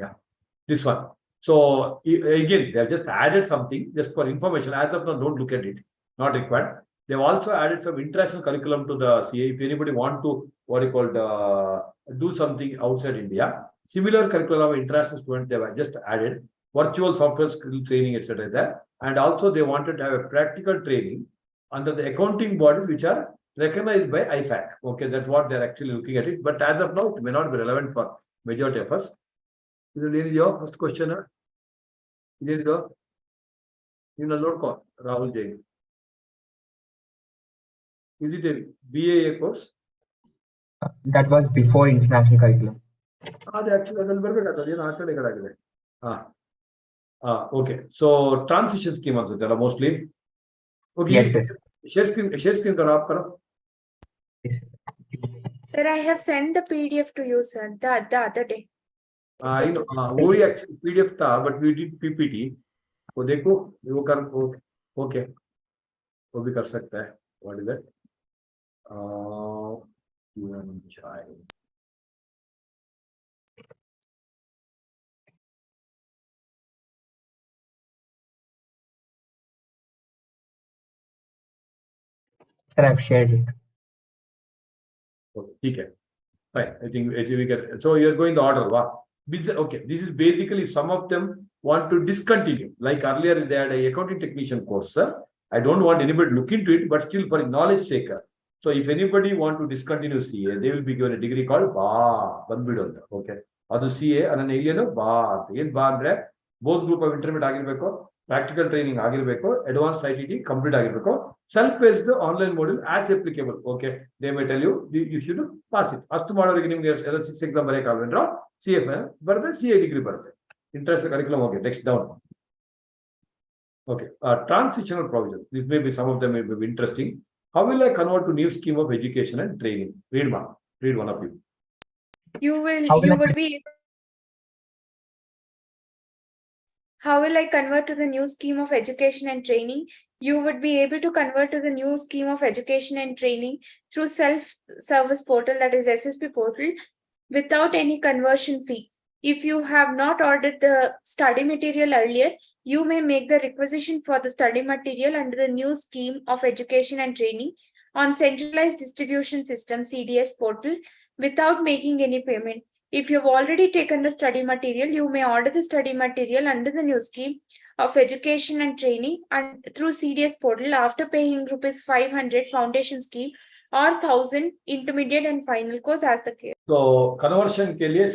Yeah. This one. So again, they have just added something just for information. As of now, don't look at it. Not required. They've also added some international curriculum to the CA. If anybody want to what you call do something outside India, similar curriculum of international students they have just added virtual software skill training, etc. There, and also they wanted to have a practical training under the accounting bodies which are recognized by IFAC. Okay, that's what they're actually looking at it. But as of now, it may not be relevant for majority of us. This is your first question. This is your you know load call Rahul Jain. Is it a BAA course? That was before international curriculum. Actually, okay. So transition scheme also there are mostly. Okay. Yes, sir. Share screen करो आप करो. Yes, sir. Sir, I have sent the PDF to you, sir, the other day. I know. वो ही actually PDF था, but we did PPT. वो देखो, वो कर okay. वो भी कर सकता है. What is that? Sir, I've shared it. Okay. Fine. I think we can. So you're going the order. Wow. Okay. This is basically some of them want to discontinue. Like earlier, they had a accounting technician course. Sir. I don't want anybody to look into it, but still for knowledge sake. So if anybody want to discontinue CA, they will be given a degree called BA. Okay. Or the CA and an alien of BA. Both group of intermediate practical training advanced ITT complete self-paced online module as applicable. Okay. They may tell you you should pass it. Astu model 6 exam CFA, but CA degree. Interest curriculum. Okay. Next down. Okay. Transitional provision. This may be some of them may be interesting. How will I convert to new scheme of education and training? Read one of you. How will I convert to the new scheme of education and training? You would be able to convert to the new scheme of education and training through self-service portal, that is SSP portal, without any conversion fee. If you have not ordered the study material earlier, you may make the requisition for the study material under the new scheme of education and training on centralized distribution system CDS portal without making any payment. If you have already taken the study material, you may order the study material under the new scheme of education and training and through CDS portal after paying ₹500 foundation scheme or 1,000 intermediate and final course as the case. So conversion के लिए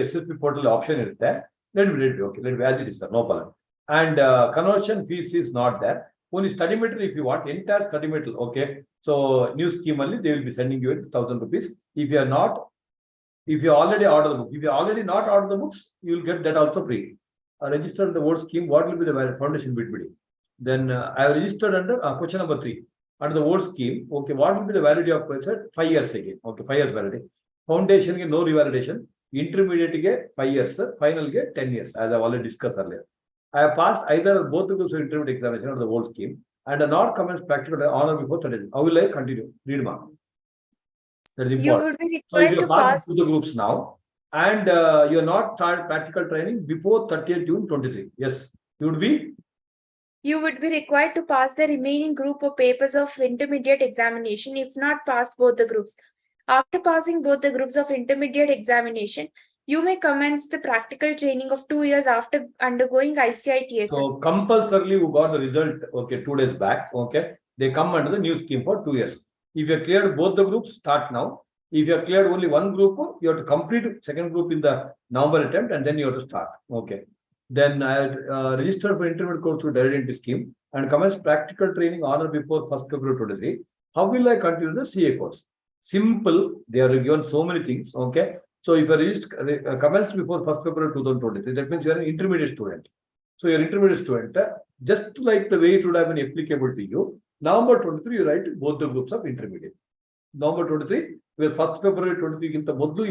SSP portal option is there. Let me okay. Let me as it is, sir. No problem. And conversion fees is not there. Only study material if you want entire study material. Okay. So new scheme only they will be sending you ₹1,000. If you are not. If you already order the book, if you already not order the books, you will get that also free. Register the word scheme. What will be the foundation bid bidding? Then I have registered under question number 3 under the word scheme. Okay, what will be the validity of 5 years again? Okay, 5 years validity. Foundation get no revalidation. Intermediate get 5 years. Final get 10 years. As I have already discussed earlier. I have passed either both the groups of intermediate examination or the word scheme and not commenced practical honor before 30. How will I continue? Read mark. That is You important. would be So if required you to pass pass. to the groups now, and you are not started practical training before 30th June 23. Yes, you would be. You would be required to pass the remaining group of papers of intermediate examination if not passed both the groups. After passing both the groups of intermediate examination, you may commence the practical training of 2 years after undergoing ICITSS. So compulsorily, who got the result? Okay, 2 days back. Okay, they come under the new scheme for 2 years. If you have cleared both the groups, start now. If you have cleared only one group, you have to complete second group in the November attempt and then you have to start. Okay. Then I registered for intermediate course through direct entry scheme and commence practical training on or before 1st February 23. How will I continue the CA course? Simple. They are given so many things. Okay. So if I commenced before 1st February 2023, that means you are an intermediate student. So you're an intermediate student, just like the way it would have been applicable to you. November 23, you write both the groups of intermediate. November 23, where 1st February 23,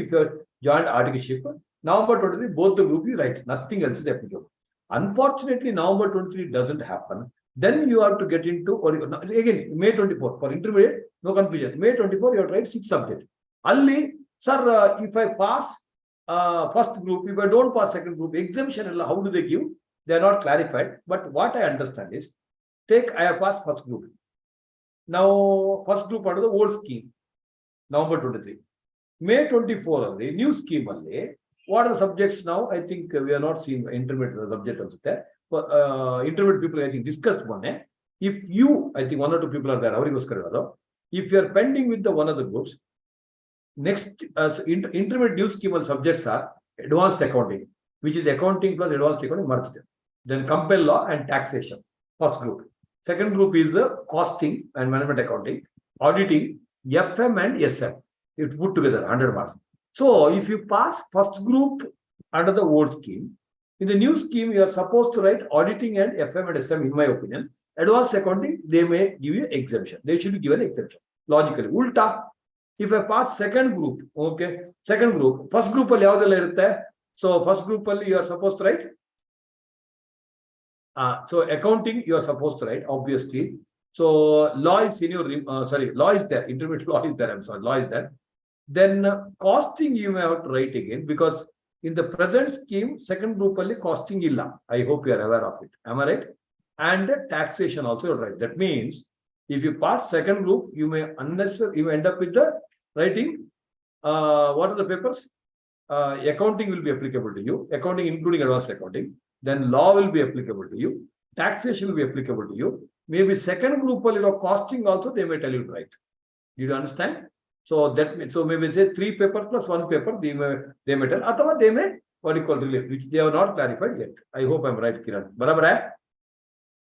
if you have joined articleship, November 23, both the group you write. Nothing else is applicable. Unfortunately, November 23 doesn't happen. Then you have to get into, or again, May 24, for intermediate, no confusion. May 24, you have to write 6 subjects. Only, sir, if I pass first group, if I don't pass second group, exemption, how do they give? They are not clarified. But what I understand is, I have passed first group. Now, first group under the old scheme, November 23. May 24, the new scheme, what are the subjects now? I think we are not seeing intermediate subject also there. But intermediate people, I think, discussed one. If you, I think 1 or 2 people are there, if you are pending with the one of the groups, next intermediate new scheme subjects are advanced accounting, which is accounting plus advanced accounting merged. Then compel law and taxation, first group. Second group is costing and management accounting, auditing, FM and SM. It's put together 100 marks. So if you pass first group under the old scheme, in the new scheme, you are supposed to write auditing and FM and SM, in my opinion. Advanced accounting, they may give you exemption. They should be given exemption. Logically. Ulta, if I pass second group, okay, second group, first group, so first group, you are supposed to write. So accounting, you are supposed to write, obviously. So law is in your, law is there, intermediate law is there, law is there. Then costing you may have to write again, because in the present scheme, second group only costing illa. I hope you are aware of it. Am I right? And taxation also right. That means if you pass second group, you may end up with the writing. What are the papers? Accounting will be applicable to you. Accounting including advanced accounting. Then law will be applicable to you. Taxation will be applicable to you. Maybe second group costing also they may tell you to write. Did you understand? So that means, so maybe say 3 papers plus 1 paper they may tell. Or they may what you call relief, which they have not clarified yet. I hope I'm right, Kiran. Barabar hai?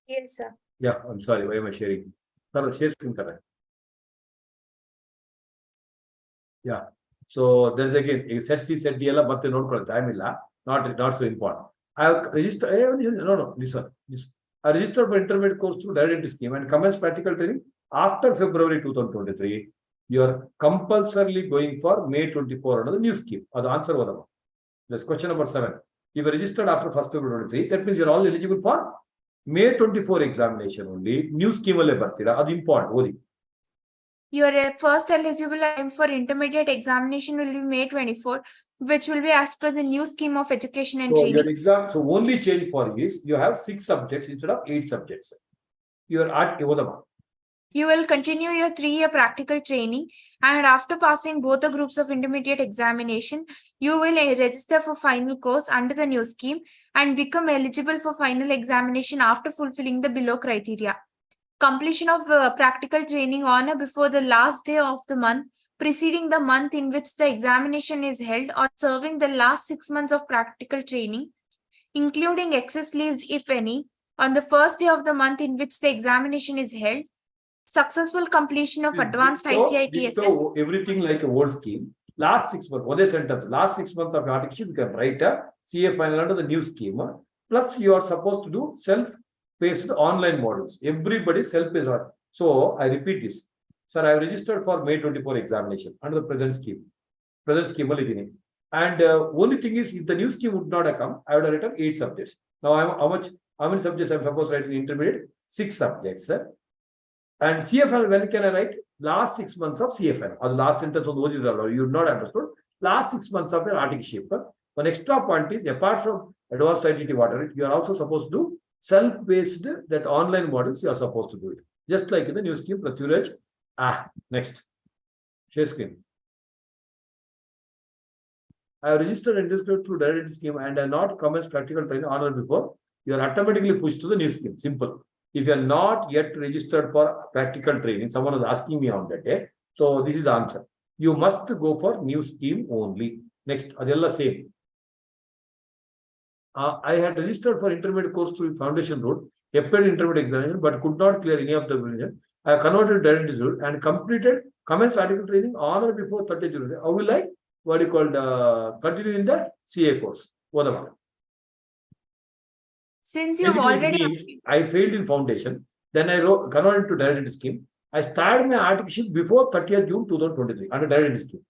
Yes, sir. Yeah, I'm sorry. Why am I sharing? Share screen. Yeah. So there's again set C, set D, but they don't time not so important. I have registered. No, this one. I registered for intermediate course through direct entry scheme and commence practical training after February 2023. You are compulsorily going for May 24 under the new scheme. Or the answer was that's question number 7. If you registered after 1st February 23, that means you're all eligible for May 24 examination only. New scheme will be that's important. Your first eligible time for intermediate examination will be May 24, which will be as per the new scheme of education and training. Your exam, so only change for you is you have 6 subjects instead of 8 subjects. You are at You will continue your 3-year practical training, and after passing both the groups of intermediate examination, you will register for final course under the new scheme and become eligible for final examination after fulfilling the below criteria. Completion of practical training on or before the last day of the month preceding the month in which the examination is held, or serving the last 6 months of practical training, including excess leaves if any, on the first day of the month in which the examination is held. Successful completion of advanced ICITSS. Everything like a word scheme. Last 6 months, what is sentence? Last 6 months of article, you can write a CA final under the new scheme. Plus, you are supposed to do self-paced online models. Everybody self-paced. So, I repeat this. Sir, I have registered for May 24 examination under the present scheme. And only thing is, if the new scheme would not have come, I would have written 8 subjects. Now, how many subjects I'm supposed to write in intermediate? 6 subjects. And CFL, when can I write? Last 6 months of CFL. Or the last sentence of those you would not understood. Last 6 months of your articleship. One extra point is, apart from advanced identity water, you are also supposed to do self-paced, that online models, you are supposed to do it. Just like in the new scheme, Pratyuraj. Next. Share screen. I have registered and registered through direct scheme and have not commenced practical training on or before. You are automatically pushed to the new scheme. Simple. If you are not yet registered for practical training, someone was asking me on that day. So this is the answer. You must go for new scheme only. Next, adella same. I had registered for intermediate course through foundation route, appeared intermediate examination, but could not clear any of the examination. I converted direct route and completed commenced article training on or before 30 July. How will I, what you called, continue in the CA course? Since you've already Means I failed in foundation, then I converted to direct scheme. I started my articleship before 30th June 2023 under direct scheme.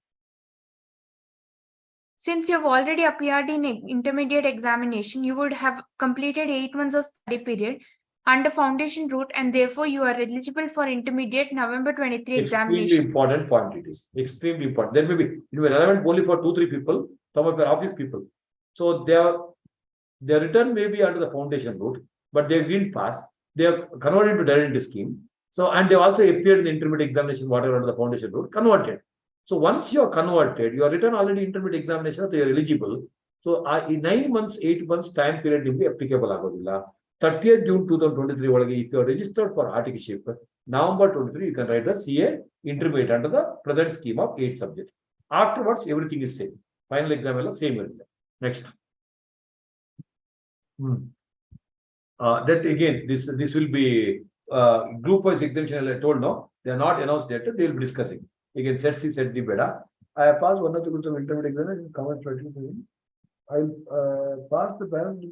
Since you've already appeared in intermediate examination, you would have completed 8 months of study period under foundation route, and therefore you are eligible for intermediate November 23 examination. Extremely important point it is. Extremely important. There may be, it may be relevant only for 2-3 people, some of your office people. So their return may be under the foundation route, but they didn't pass. They have converted to direct scheme. So, and they also appeared in the intermediate examination, whatever under the foundation route, converted. So once you are converted, you are written already intermediate examination, so you are eligible. So in 9 months, 8 months time period will be applicable. 30th June 2023, if you are registered for articleship, November 23, you can write the CA intermediate under the present scheme of 8 subjects. Afterwards, everything is same. Final exam is same. Next. That again, this will be group wise exemption. I told no, they are not announced yet. They will be discussing. Again, set C, set D beta. I have passed one of the groups of intermediate examination. Comment 20. I passed the parent in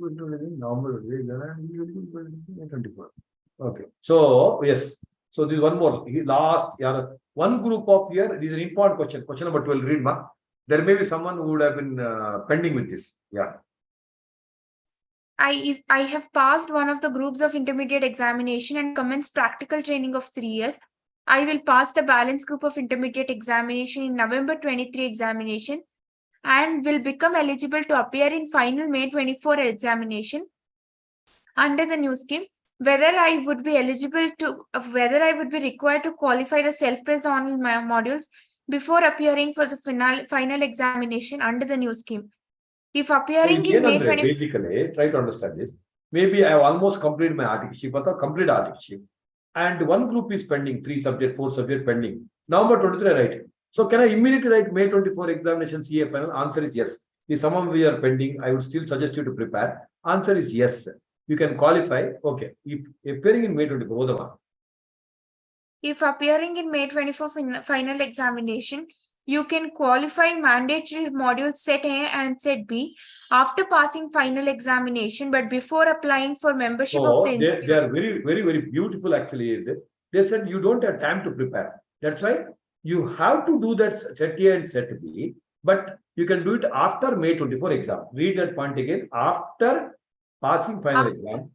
November 24. Okay. So yes. So this is one more. Last one group of here. This is an important question. Question number 12. Read ma. There may be someone who would have been pending with this. Yeah. I have passed one of the groups of intermediate examination and commenced practical training of 3 years. I will pass the balance group of intermediate examination in November 23 examination and will become eligible to appear in final May 24 examination under the new scheme. Whether I would be required to qualify the self-paced online modules before appearing for the final examination under the new scheme. If appearing in May 24, basically, try to understand this. Maybe I have almost completed my articleship, or complete articleship, and one group is pending, 3 subjects, 4 subjects pending. November 23, right? So can I immediately write May 24 examination CA panel? Answer is yes. If some of you are pending, I would still suggest you to prepare. Answer is yes. You can qualify. Okay. If appearing in May 24, if appearing in May 24 final examination, you can qualify mandatory modules set A and set B after passing final examination, but before applying for membership of the institute. They are very, very, very beautiful actually. They said you don't have time to prepare. That's right. You have to do that set A and set B, but you can do it after May 24 exam. Read that point again. After passing final exam.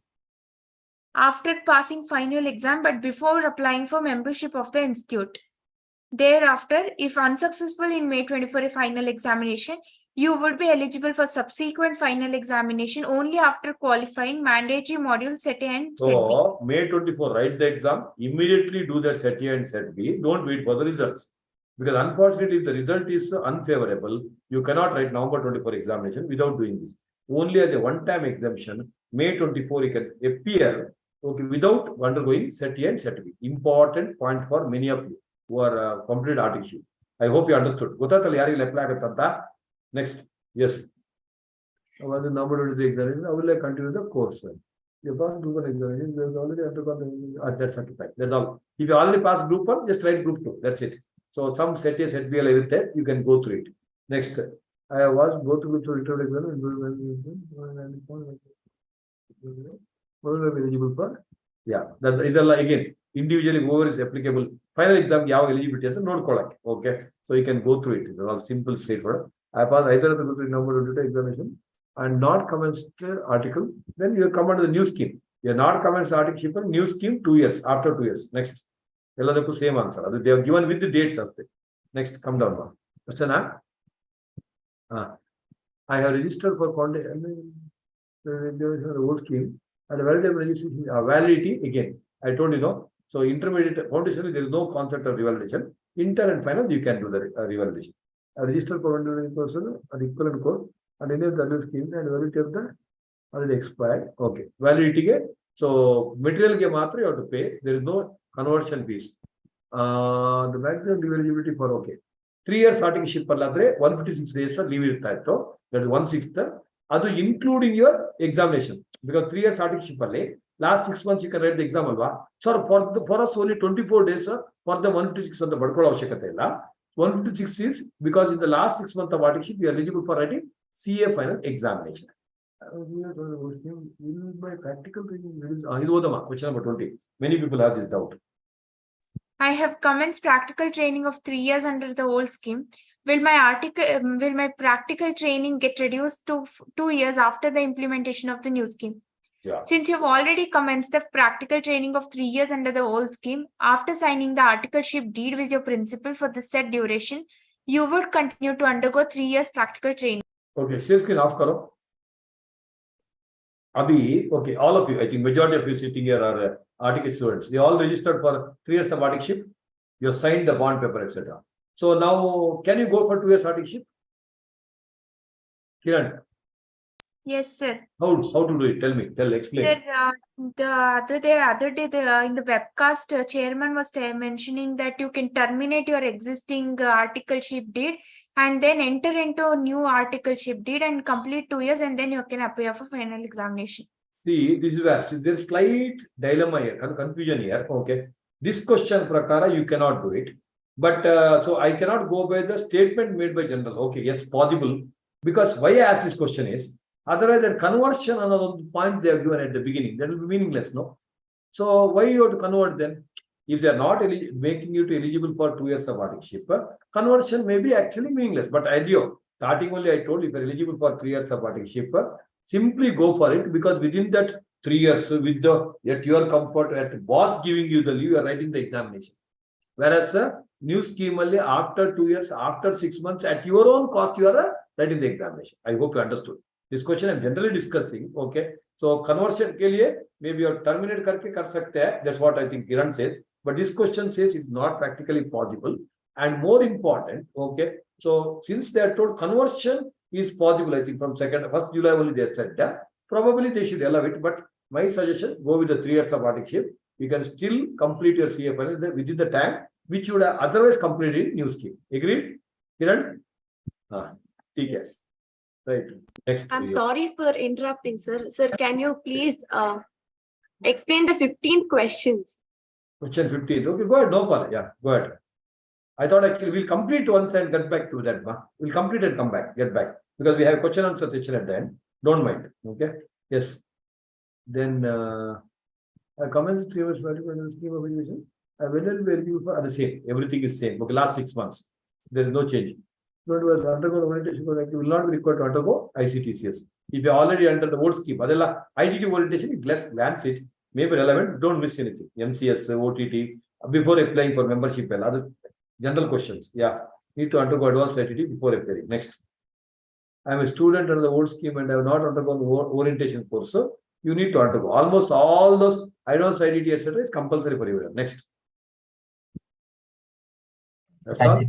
After passing final exam, but before applying for membership of the institute. Thereafter, if unsuccessful in May 24 final examination, you would be eligible for subsequent final examination only after qualifying mandatory modules set A and set B. So, May 24, write the exam, immediately do that set A and set B. Don't wait for the results. Because unfortunately, if the result is unfavorable, you cannot write November 24 examination without doing this. Only as a one-time exemption, May 24, you can appear without undergoing set A and set B. Important point for many of you who are complete articleship. I hope you understood. Next, yes. About the number 23 examination, I will continue the course. You pass group 1 examination, you have already undergone that's certified. That's all. If you already pass group 1, just write group 2. That's it. So some set A, set B, you can go through it. Next, I have watched both groups of examination. Eligible for, yeah. That's either again individually whoever is applicable. Final exam, you have eligibility as a node collect. Okay, so you can go through it. It's all simple, straightforward. I pass either of the number 22 examination and not commenced article, then you come under the new scheme. You are not commenced article, new scheme 2 years, after 2 years. Next. Same answer. They have given with the dates. Next, come down. Question. I have registered for the old scheme and validity again. I told you no. So intermediate foundation, there is no concept of revalidation. Inter and final, you can do the revalidation. I registered for 1 person, an equivalent course, and any of the other schemes and validity of the already expired. Okay. Validity. So material ke matra you have to pay. There is no conversion fees. The maximum eligibility for okay. 3 years articleship parladre 156 days leave irta itto. That is 1/6. Adu including your examination. Because 3 years articleship parle last 6 months you can write the exam alva. So for us only 24 days for the 156 on the badkol avashyakate illa. 156 is because in the last 6 months of articleship you are eligible for writing CA final examination. By practical question number 20. Many people have this doubt. I have commenced practical training of 3 years under the old scheme. Will my practical training get reduced to 2 years after the implementation of the new scheme? Yeah. Since you've already commenced the practical training of 3 years under the old scheme, after signing the articleship deed with your principal for the said duration, you would continue to undergo 3 years practical training. Okay, share screen off karo. Abhi, okay, all of you, I think majority of you sitting here are article students. They all registered for 3 years of articleship. You have signed the bond paper, etc. So now, can you go for 2 years articleship? Kiran, Yes, sir. how to do it? Explain. Sir, the other day, in the webcast, chairman was mentioning that you can terminate your existing articleship deed and then enter into a new articleship deed and complete 2 years, and then you can appear for final examination. See, this is where there's slight dilemma here, confusion here. Okay, this question prakara you cannot do it, but so I cannot go by the statement made by general. Okay, yes, possible, because why I ask this question is otherwise the conversion another point they have given at the beginning, that will be meaningless, no? So why you have to convert them? If they are not making you to eligible for 2 years of articleship, conversion may be actually meaningless. But starting only I told you, if you are eligible for 3 years of articleship, simply go for it, because within that 3 years, with the at your comfort, at boss giving you the leave, you are writing the examination. Whereas new scheme only after 2 years, after 6 months, at your own cost, you are writing the examination. I hope you understood. This question I'm generally discussing. Okay, so conversion ke liye maybe you terminate karke kar sakte hai. That's what I think Kiran says. But this question says it's not practically possible. And more important, okay, so since they are told conversion is possible, I think from 1st July only they said that, probably they should allow it. But my suggestion, go with the 3 years of articleship. You can still complete your CFL within the time which you would have otherwise completed in new scheme. Agreed? Kiran? Yes. Right. Next. I'm sorry for interrupting, sir. Sir, can you please explain the 15 questions? Question 15. Okay, go ahead. No problem. Yeah, go ahead. I thought actually we'll complete once and get back to that. We'll complete and come back, get back. Because we have question answer session at the end. Don't mind. Okay. Yes. Then comments 3 years scheme of education. Whether we are the same. Everything is same. Okay, last 6 months. There is no change. Not was undergo orientation, you will not be required to undergo ICTCS. If you are already under the old scheme, adella ITT orientation, glance it, may be relevant, don't miss anything. MCS, OTT, before applying for membership, other general questions. Yeah, need to undergo advanced ITT before applying. Next. I am a student under the old scheme and I have not undergone orientation course. So you need to undergo. Almost all those advanced ITT, etc. is compulsory for everyone. Next. That's all?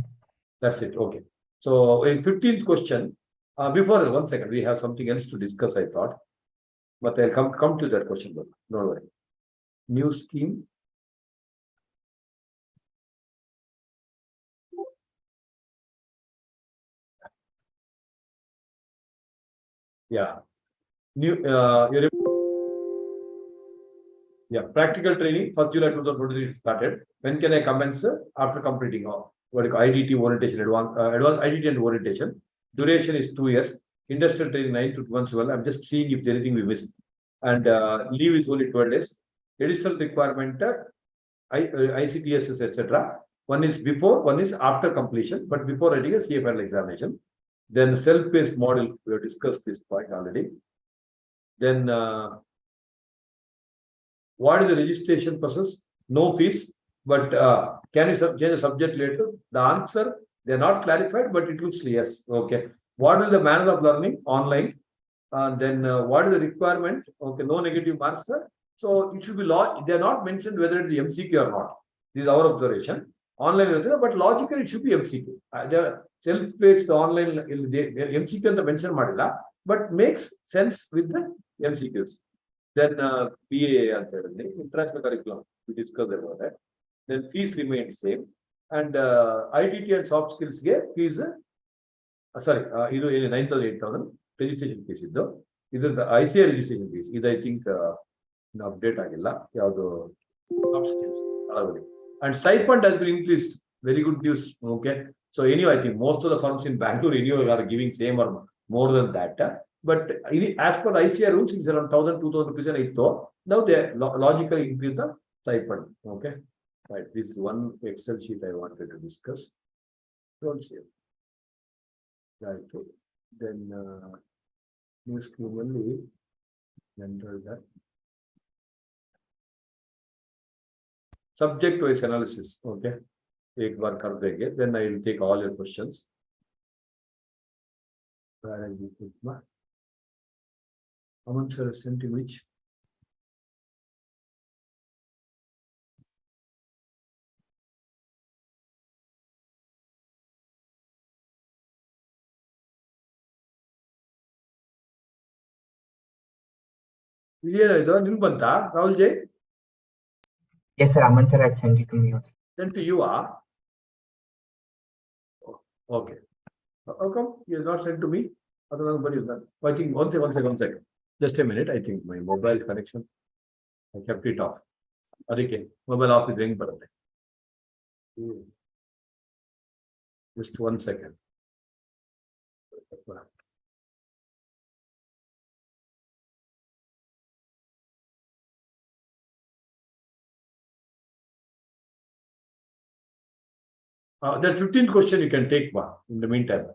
That's it. Okay. So in 15th question, before that, 1 second, we have something else to discuss, I thought. But I'll come to that question. Don't worry. New scheme. Yeah. New practical training, 1st July 2023 started. When can I commence? After completing all. What you call IDT orientation, advanced IDT and orientation. Duration is 2 years. Industrial training 9 to 12. I'm just seeing if there's anything we missed. And leave is only 12 days. Additional requirement, ICTS, etc. One is before, one is after completion, but before writing a CFL examination. Then self-paced model, we have discussed this point already. Then what is the registration process? No fees, but can you change the subject later? The answer, they are not clarified, but it looks yes. Okay. What is the manner of learning? Online. Then what is the requirement? Okay, no negative marks, sir. So it should be they are not mentioned whether it is MCQ or not. This is our observation. Online, but logically it should be MCQ. The self-paced online MCQ and the mention madilla. but makes sense with the MCQs. Then BA and international curriculum, we discussed about that. Then fees remain same. And ITT and soft skills get fees. Sorry, ಇದು 9,000 8,000 registration fees ಇದ್ದು. ಇದು the ICA registration fees. ಇದು I think update ಆಗಿಲ್ಲ ಯಾವುದು soft skills already. And stipend has been increased. Very good news. Okay. So anyway, I think most of the firms in Bangalore anyway are giving same or more than that. But as per ICA rules, it's around 1,000, 2,000 rupees. Now they logically increase the stipend. Okay. Right. This is one Excel sheet I wanted to discuss. Don't save. Right. Then new scheme only enter that. Subject wise analysis. Okay. Take one kar denge. Then I will take all your questions. Where are you put my Aman sir sent in which? Didn't banta, Rahul J? Yes, sir. Aman sir had sent it to me also. Sent to you, Okay. How come he has not sent to me? Other nobody is not. I think one second. Just a minute. I think my mobile connection. I kept it off. Okay. Mobile off is ring. Just 1 second. That 15th question you can take one in the meantime.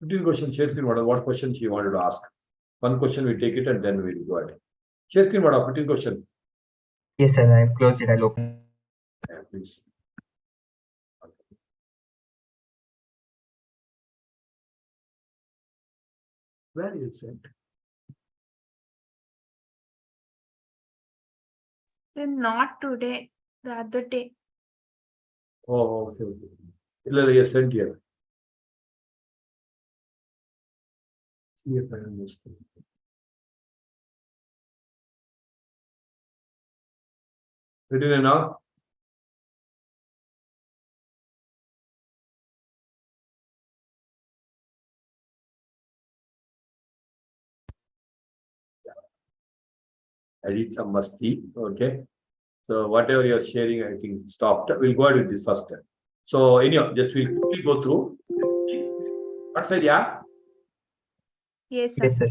15th question, share screen, what questions you wanted to ask? One question we take it and then we'll go ahead. Share screen, 15th question. Yes, sir. I've closed it. I'll open. Yeah, please. Where is it? Then not today, the other day. Oh, okay. Yes, sent here. See if I understand. Written now? I did some musty. Okay. So whatever you're sharing, I think stopped. We'll go ahead with this first. So anyhow, just we'll quickly go through. What side, yeah? Yes, sir. Yes, sir.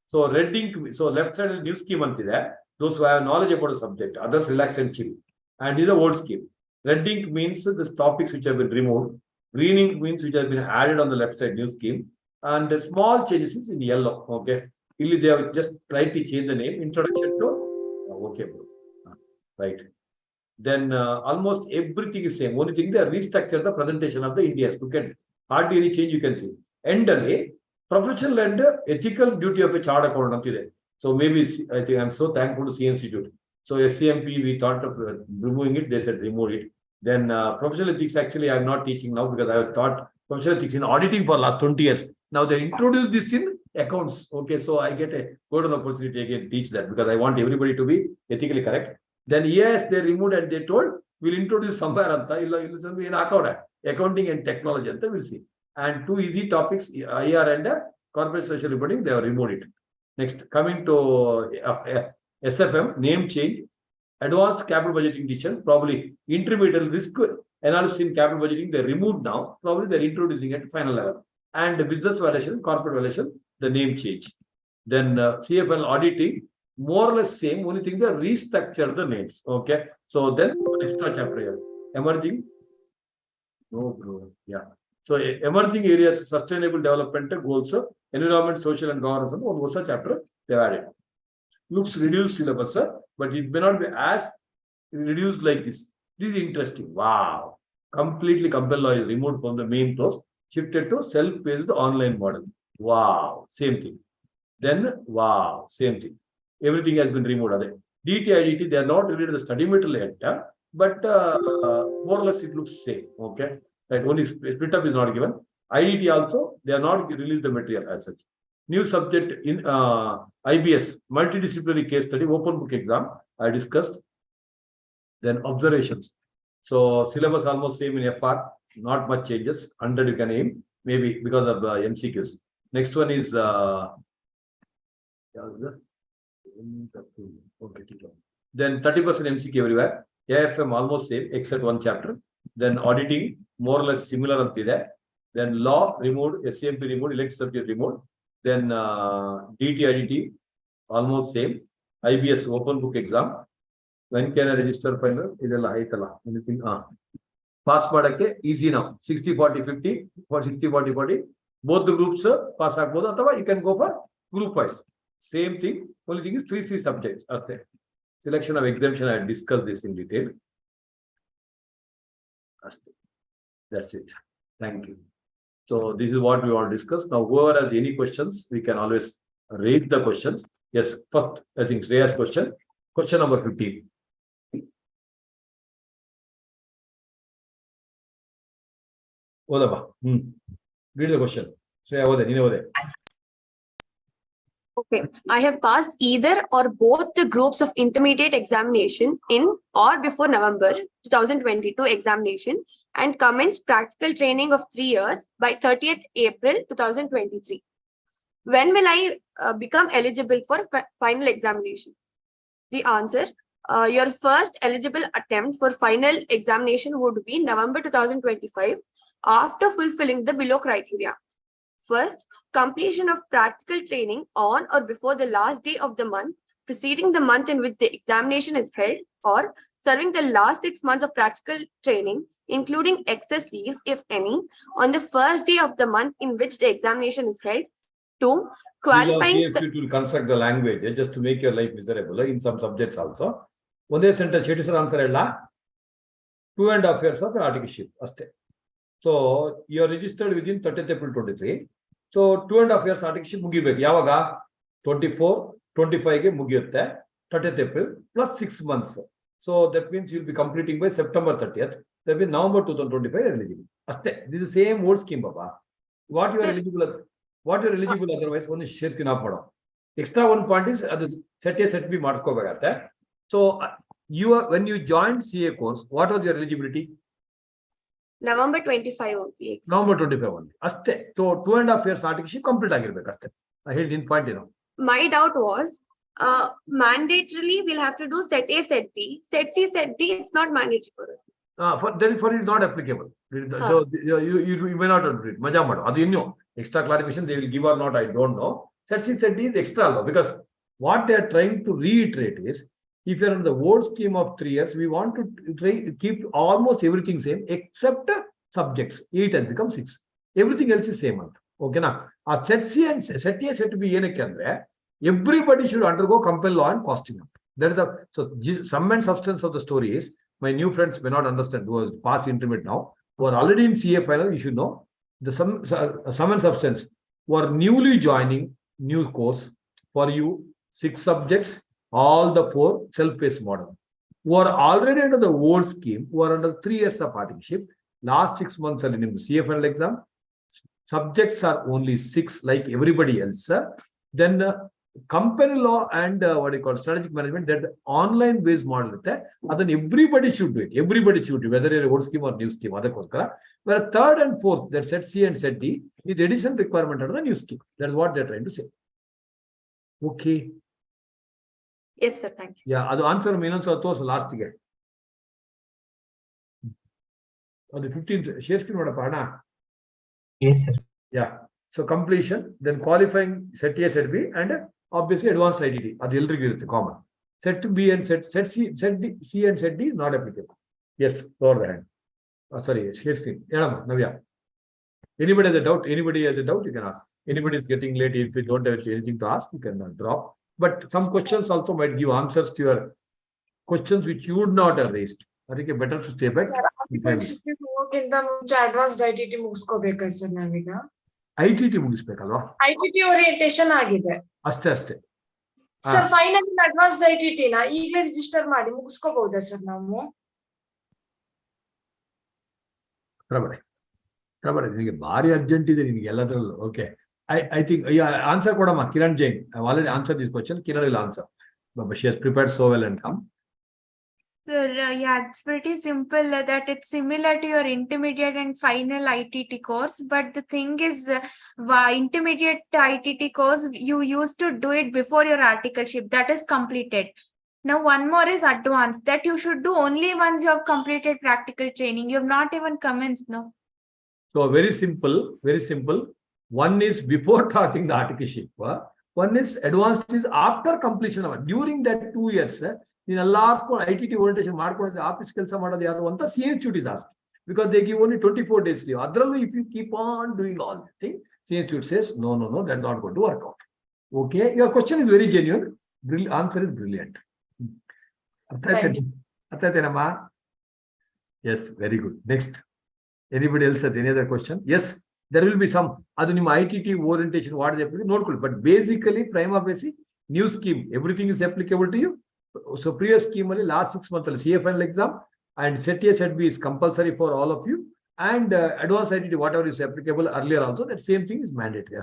So red ink, so left side new scheme there. Those who have knowledge about the subject, others relax and chill. And this is the old scheme. Red ink means the topics which have been removed. Green ink means which has been added on the left side new scheme. And the small changes is in yellow. Okay. Really, they have just tried to change the name. Introduction to okay. Right. Then almost everything is same. Only thing they restructure the presentation of the Indians. Look at hardly any change you can see. And professional and ethical duty of a chartered accountant. So maybe I think I'm so thankful to C Institute. So SCMP, we thought of removing it. They said remove it. Then professional ethics, actually, I'm not teaching now because I have taught professional ethics in auditing for last 20 years. Now they introduce this in accounts. Okay, so I get a golden opportunity to again teach that because I want everybody to be ethically correct. Then yes, they removed and they told we'll introduce somewhere in accounting and technology. We'll see. And two easy topics, IR and corporate social reporting, they have removed it. Next, coming to SFM, name change, advanced capital budgeting decision, probably intermediate risk analysis in capital budgeting, they removed now. Probably they're introducing at final level. And the business valuation, corporate valuation, the name change. Then CFL auditing, more or less same, only thing they restructure the names. Okay. So then extra chapter here. Emerging. No, bro. Yeah. So emerging areas, sustainable development goals, environment, social and governance, one was a chapter they added. Looks reduced syllabus, but it may not be as reduced like this. This is interesting. Wow. Completely compel law is removed from the main course, shifted to self-paced online model. Wow. Same thing. Then, wow. Same thing. Everything has been removed. DT, IDT, they are not related to the study material yet, but more or less it looks same. Okay. Right. Only split up is not given. IDT also, they are not released the material as such. New subject in IBS, multidisciplinary case study, open book exam, I discussed. Then observations. So syllabus almost same in FR, not much changes. 100 you can aim, maybe because of the MCQs. Next one is okay, then 30% MCQ everywhere. AFM almost same except one chapter. Then auditing more or less similar until that. Then law removed, SCMP removed, elective subject removed. Then DT IDT almost same. IBS open book exam. When can I register final? Idella aitala anything pass madake easy now. 60 40 50 or 60 40 40 both the groups pass agbodu athava you can go for group wise. Same thing, only thing is three subjects are there. Selection of exemption, I discussed this in detail. That's it. Thank you. So this is what we want to discuss. Now, whoever has any questions, we can always raise the questions. Yes, first, I think Shreya's question. Question number 15. Read the question. Shreya, over there. Okay, I have passed either or both the groups of intermediate examination in or before November 2022 examination and commenced practical training of 3 years by 30th April 2023. When will I become eligible for final examination? The answer, your first eligible attempt for final examination would be November 2025 after fulfilling the below criteria. First, completion of practical training on or before the last day of the month preceding the month in which the examination is held, or serving the last 6 months of practical training, including excess leaves, if any, on the first day of the month in which the examination is held. Two, qualifying. You to construct the language just to make your life miserable in some subjects also. One day sentence, answer 2.5 years of articleship. So you are registered within 30th April 23. So 2.5 years articleship mugibeki. Yavaga 24, 25 ge mugiyutte 30th April plus 6 months. So that means you will be completing by September 30th. That means November 2025 eligible. This is the same old scheme, Baba. What you are eligible otherwise one is share kina pado. Extra one point is set A set B ಮಾಡ್ಕೋಬೇಕಾಗುತ್ತೆ. So you are, when you joined CA course, what was your eligibility? November 25 only. November 25 only. Aste. So 2.5 years articleship complete ಆಗಿರಬೇಕು ಅಷ್ಟೇ. I held in point, My doubt was mandatorily we'll have to do set A, set B. Set C, set D, it's not mandatory for us. For it not applicable. So you may not do it. Maja madu. Adu inno extra clarification they will give or not, I don't know. Set C, set D is extra, because what they are trying to reiterate is, if you are in the old scheme of 3 years, we want to keep almost everything same except subjects. 8 has become 6. Everything else is same. Okay, now set C and set A, set B, everybody should undergo compel law and costing. That is so sum and substance of the story is, my new friends may not understand, who are past intermediate now, who are already in CA final, you should know the sum and substance, who are newly joining new course for you, 6 subjects, all the 4 self-paced model, who are already under the old scheme, who are under 3 years of articleship, last 6 months are in CA final exam, subjects are only 6 like everybody else. Then company law and what you call strategic management, that online based model, then everybody should do it. Everybody should do it, whether you're old scheme or new scheme. Where 3rd and 4th, that set C and set D, is additional requirement under the new scheme. That's what they're trying to say. Okay. Yes, sir. Thank you. Yeah, the answer means also last year. On the 15th, share screen padapana. Yes, sir. Yeah. So completion, then qualifying set A, set B, and obviously advanced IDT. That's common. Set B and set C, set D, C and set D is not applicable. Yes, lower the hand. Sorry, share screen. Navya. Anybody has a doubt? Anybody has a doubt? You can ask. Anybody is getting late. If you don't have anything to ask, you can drop. But some questions also might give answers to your questions which you would not have raised. I think it's better to stay back. Advanced ITT ಮುಗಿಸ್ಕೋಬೇಕಾ sir ನಾವೀಗ? ITT ಮುಗಿಸ್ಬೇಕಲ್ವಾ? ITT orientation ಆಗಿದೆ ಅಷ್ಟೇ. Sir final advanced ಐಟಿಟಿ ನ ಈಗಲೇ register ಮಾಡಿ ಮುಗಿಸ್ಕೋಬಹುದಾ sir ನಾವು? ನಿನಗೆ ಭಾರಿ ಅರ್ಜೆಂಟ್ ಇದೆ ನಿನಗೆ ಎಲ್ಲದರಲ್ಲೂ. ಓಕೆ, I think ಆನ್ಸರ್ ಕೊಡಮ್ಮ Kiran Jain. I already answer this question. Kiran will answer. But she has prepared so well and come. Sir, yeah, it's pretty simple that it's similar to your intermediate and final ITT course. But the thing is, intermediate ITT course, you used to do it before your articleship. That is completed. Now, one more is advanced that you should do only once you have completed practical training. You have not even commenced, no? So very simple, very simple. One is before starting the articleship. One is advanced is after completion of it. During that 2 years, in a last ITT orientation, office ಕೆಲಸ ಮಾಡೋದು ಯಾರು ಅಂತ CA Institute is asking, because they give only 24 days leave. Otherwise, if you keep on doing all the things, CA Institute says, no, that's not going to work out. Okay, your question is very genuine. Answer is brilliant. Yes, very good. Next. Anybody else has any other question? Yes, there will be some. Adu ನಿಮ್ಮ ITT orientation what is applicable ನೋಡ್ಕೊಳ್ಳಿ. But basically, prima facie, new scheme, everything is applicable to you. So previous scheme ಅಲ್ಲಿ last 6 months ಅಲ್ಲಿ CA final exam and set A set B is compulsory for all of you, and advanced ITT whatever is applicable earlier also, that same thing is mandatory.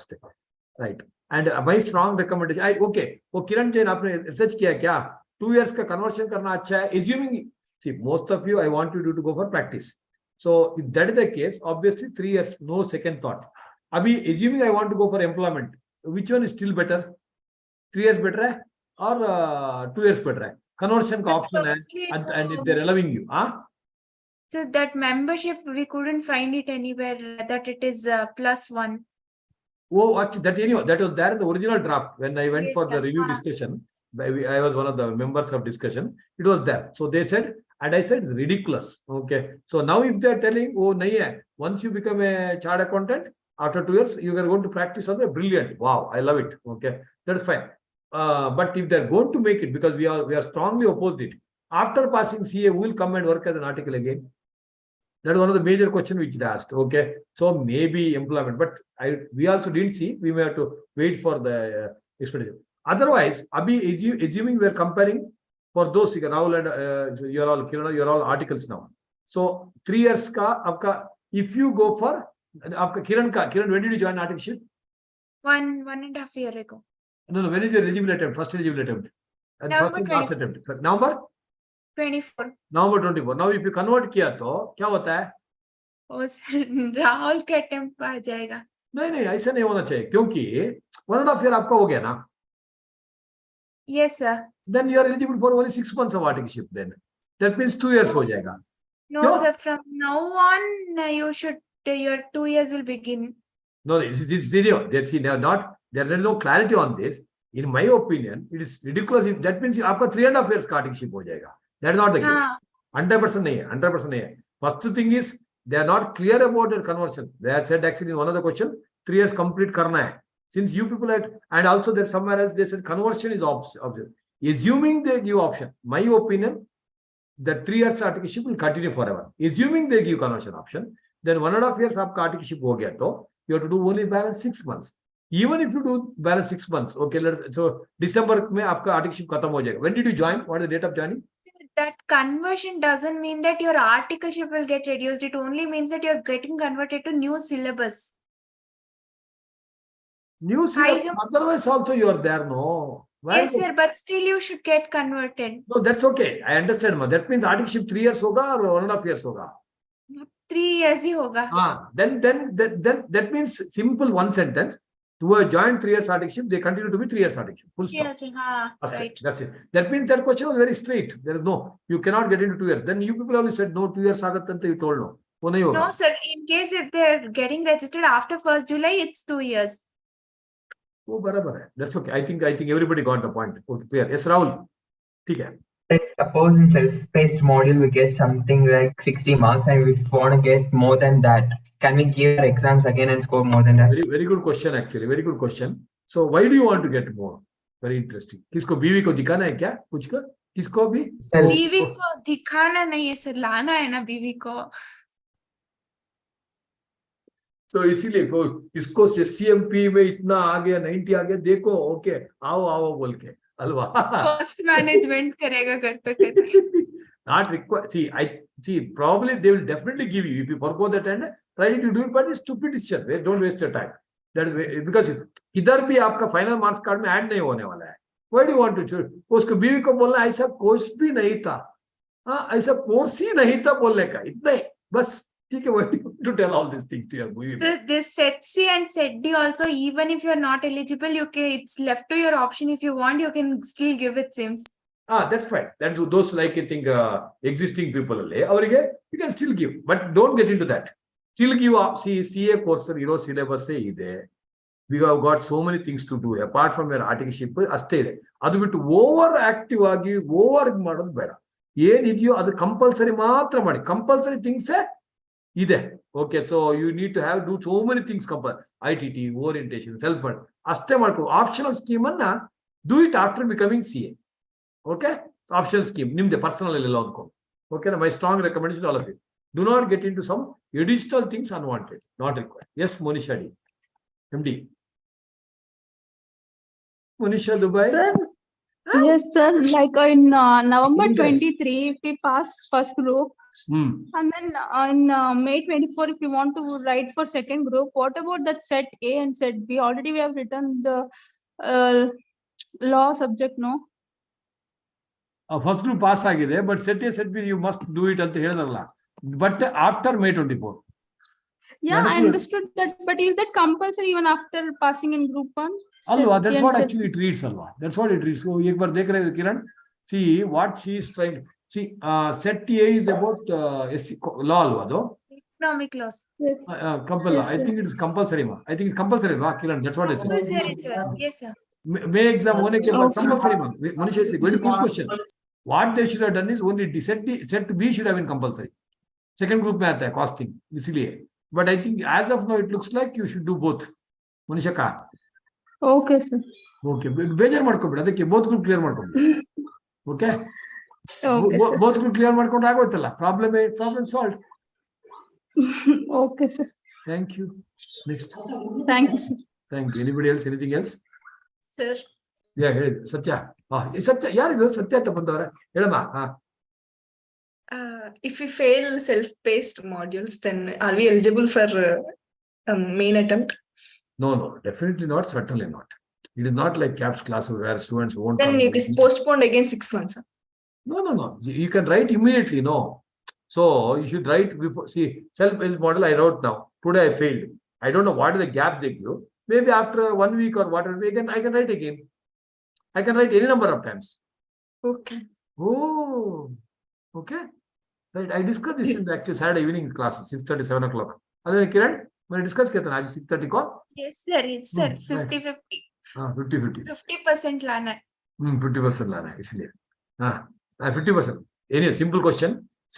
Right. And my strong recommendation. Okay. Oh, Kiran Jain, आपने research किया क्या? 2 years का conversion करना अच्छा है. Assuming, see, most of you, I want you to go for practice. So if that is the case, obviously 3 years, no second thought. Abhi, assuming I want to go for employment, which one is still better? 3 years better hai? Or 2 years better hai? Conversion ka option hai, and if they're allowing you, So that membership, we couldn't find it anywhere that it is +1. Oh, actually, that was there in the original draft when I went for the review discussion. I was one of the members of discussion. It was there. So they said, and I said, it's ridiculous. Okay. So now if they're telling, oh, nahi hai, once you become a chartered accountant, after 2 years, you are going to practice something brilliant. Wow, I love it. Okay, that's fine. But if they're going to make it, because we are strongly opposed it, after passing CA, we will come and work as an article again. That is one of the major questions which they asked. Okay, so maybe employment, but we also didn't see. We may have to wait for the expenditure. Otherwise, assuming we are comparing for those, Rahul and you're all Kiran, you're all articles now. So 3 years ka aapka, if you go for aapka Kiran, when did you join articleship? 1.5 years ago. No, when is your eligible attempt? First eligible attempt. And November first and last 24. attempt. November 24. November 24. Now if you convert kiya to kya hota hai? Rahul के attempt आ जाएगा. नहीं, ऐसा नहीं होना चाहिए, क्योंकि 1.5 year आपका हो गया ना. Yes, sir. Then you are eligible for only 6 months of articleship. Then that means 2 years हो जाएगा. No, No. sir. From now on, you should your 2 years will begin. No, this is video. There is no clarity on this. In my opinion, it is ridiculous. That means आपका 3.5 years का articleship हो जाएगा. That is not the case. 100% नहीं है. 100% नहीं है. First thing is they are not clear about their conversion. They have said actually in one of the question 3 years complete करना है. Since you people had, and also there's somewhere else they said conversion is option. Assuming they give option, my opinion, that 3 years articleship will continue forever. Assuming they give conversion option, then 1.5 years आपका articleship हो गया तो you have to do only balance 6 months. Even if you do balance 6 months, okay, so December में आपका articleship खत्म हो जाएगा. When did you join? What is the date of joining? That conversion doesn't mean that your articleship will get reduced. It only means that you're getting converted to new syllabus. New syllabus, otherwise also you are there, no? Why? Yes, sir, but still you should get converted. No, that's okay. I understand, ma. That means articleship 3 years होगा or 1.5 years होगा. 3 years ही होगा. Then that means simple one sentence. To have joined 3 years articleship, they continue to be 3 years articleship. Full stop. Yes, right. That's it. That means that question was very straight. There is no, you cannot get into 2 years. Then you people only said no, 2 years आगत you told no. वो नहीं होगा. No, sir. In case if they're getting registered after 1st July, it's 2 years. वो बराबर है. That's okay. I think everybody got the point. Okay, clear. Yes, Rahul. ठीक है. Like suppose in self-paced module we get something like 60 marks and we want to get more than that. Can we give our exams again and score more than that? Very good question actually. Very good question. So why do you want to get more? Very interesting. किसको बीवी को दिखाना है क्या? कुछ का? किसको भी? बीवी को दिखाना नहीं है सर, लाना है ना बीवी को. तो इसीलिए को इसको CMP में इतना आ गया 90 आ गया देखो ओके आओ बोल के अलवा कॉस्ट मैनेजमेंट करेगा घर पे. Not required. See, probably they will definitely give you if you forgo that and try to do it, but it's stupid decision. Don't waste your time. That is because इधर भी आपका final marks card में add नहीं होने वाला है. Why do you want to choose? उसको बीवी को बोलना ऐसा कोर्स भी नहीं था, हाँ ऐसा कोर्स ही नहीं था बोलने का, इतना ही बस. ठीक है, why do you want to tell all these things to your movie? So this set C and set D also, even if you're not eligible, you can, it's left to your option. If you want, you can still give it Sims. That's fine. That's those like I think existing people ಅವರಿಗೆ you can still give, but don't get into that. Still give up. See, CA course syllabus ಇದೆ. We have got so many things to do apart from your articleship. ಅಷ್ಟೇ ಇದೆ. ಅದು ಬಿಟ್ಟು over active ಆಗಿ over ಮಾಡೋದು ಬೇಡ. ಏನಿದೆಯೋ ಅದು ಕಂಪಲ್ಸರಿ ಮಾತ್ರ ಮಾಡಿ. ಕಂಪಲ್ಸರಿ ಥಿಂಗ್ಸ್ ಇದೆ. Okay, so you need to do so many things. ITT, orientation, self ಅಷ್ಟೇ ಮಾಡ್ಕೊ. ಆಪ್ಷನಲ್ ಸ್ಕೀಮ್ ಅನ್ನ do it after becoming CA. Okay, optional scheme nimde personal ella andko. Okay, my strong recommendation to all of you, do not get into some additional things unwanted, not required. Yes, Monisha D, MD. Monisha Dubai. Sir, yes, sir. Like in November 23, if we pass first group, and then in May 24, if you want to write for second group, what about that set A and set B? Already we have written the law subject, no? First group pass agide, but set A, set B, you must do it anta heladalla. But after May 24. Yeah, I understood that, but is that compulsory even after passing in group 1? Alwa, that's what actually it reads, alwa. That's what it reads. So, ek bar dekh rahe ho Kiran. See what she is trying. See, set A is about law, alwa, though. Economic loss. Yes. Yes, I think it is compulsory, ma. I think it's compulsory, ma. Kiran, that's what I said. Compulsory, sir. Yes, sir. May exam hone ke baad compulsory, ma. Manisha, it's a very good question. What they should have done is only set B should have been compulsory. Second group mein aata hai costing, isliye. But I think as of now it looks like you should do both. Manisha ka. Okay, sir. Okay, ಬೇಜಾರ್ ಮಾಡ್ಕೊಬೇಡಿ, ಅದಕ್ಕೆ both group clear ಮಾಡ್ಕೊಬೇಡಿ. Okay, Okay, sir. both group clear ಮಾಡ್ಕೊಂಡ್ರೆ ಆಗೋಯ್ತಲ್ಲ, problem solved. Okay, sir. Thank you. Next. Thank you, sir. Thank you. Anybody else? Anything else? Sir. Yeah, ಹೇಳಿ ಸತ್ಯ. ಸತ್ಯ ಯಾರಿದು ಸತ್ಯ ಅಂತ ಬಂದವರೆ ಹೇಳಮ್ಮ. If we fail self-paced modules, then are we eligible for main attempt? No, definitely not. Certainly not. It is not like CAPS classes where students won't. Then it is postponed again 6 months. No. You can write immediately. No. So you should write before. See, self-paced model I wrote now. Today I failed. I don't know what is the gap they give. Maybe after 1 week or whatever, I can write again. I can write any number of times. Okay. Oh, okay. Right. I discussed this in the actual Saturday evening class, 6:30, 7 o'clock. And then Kiran, when I discussed Ketan, 6:30 call? Yes, sir. It's sir. 50-50. 50-50. 50% lana. 50% lana. Isliye. 50%. Any simple question.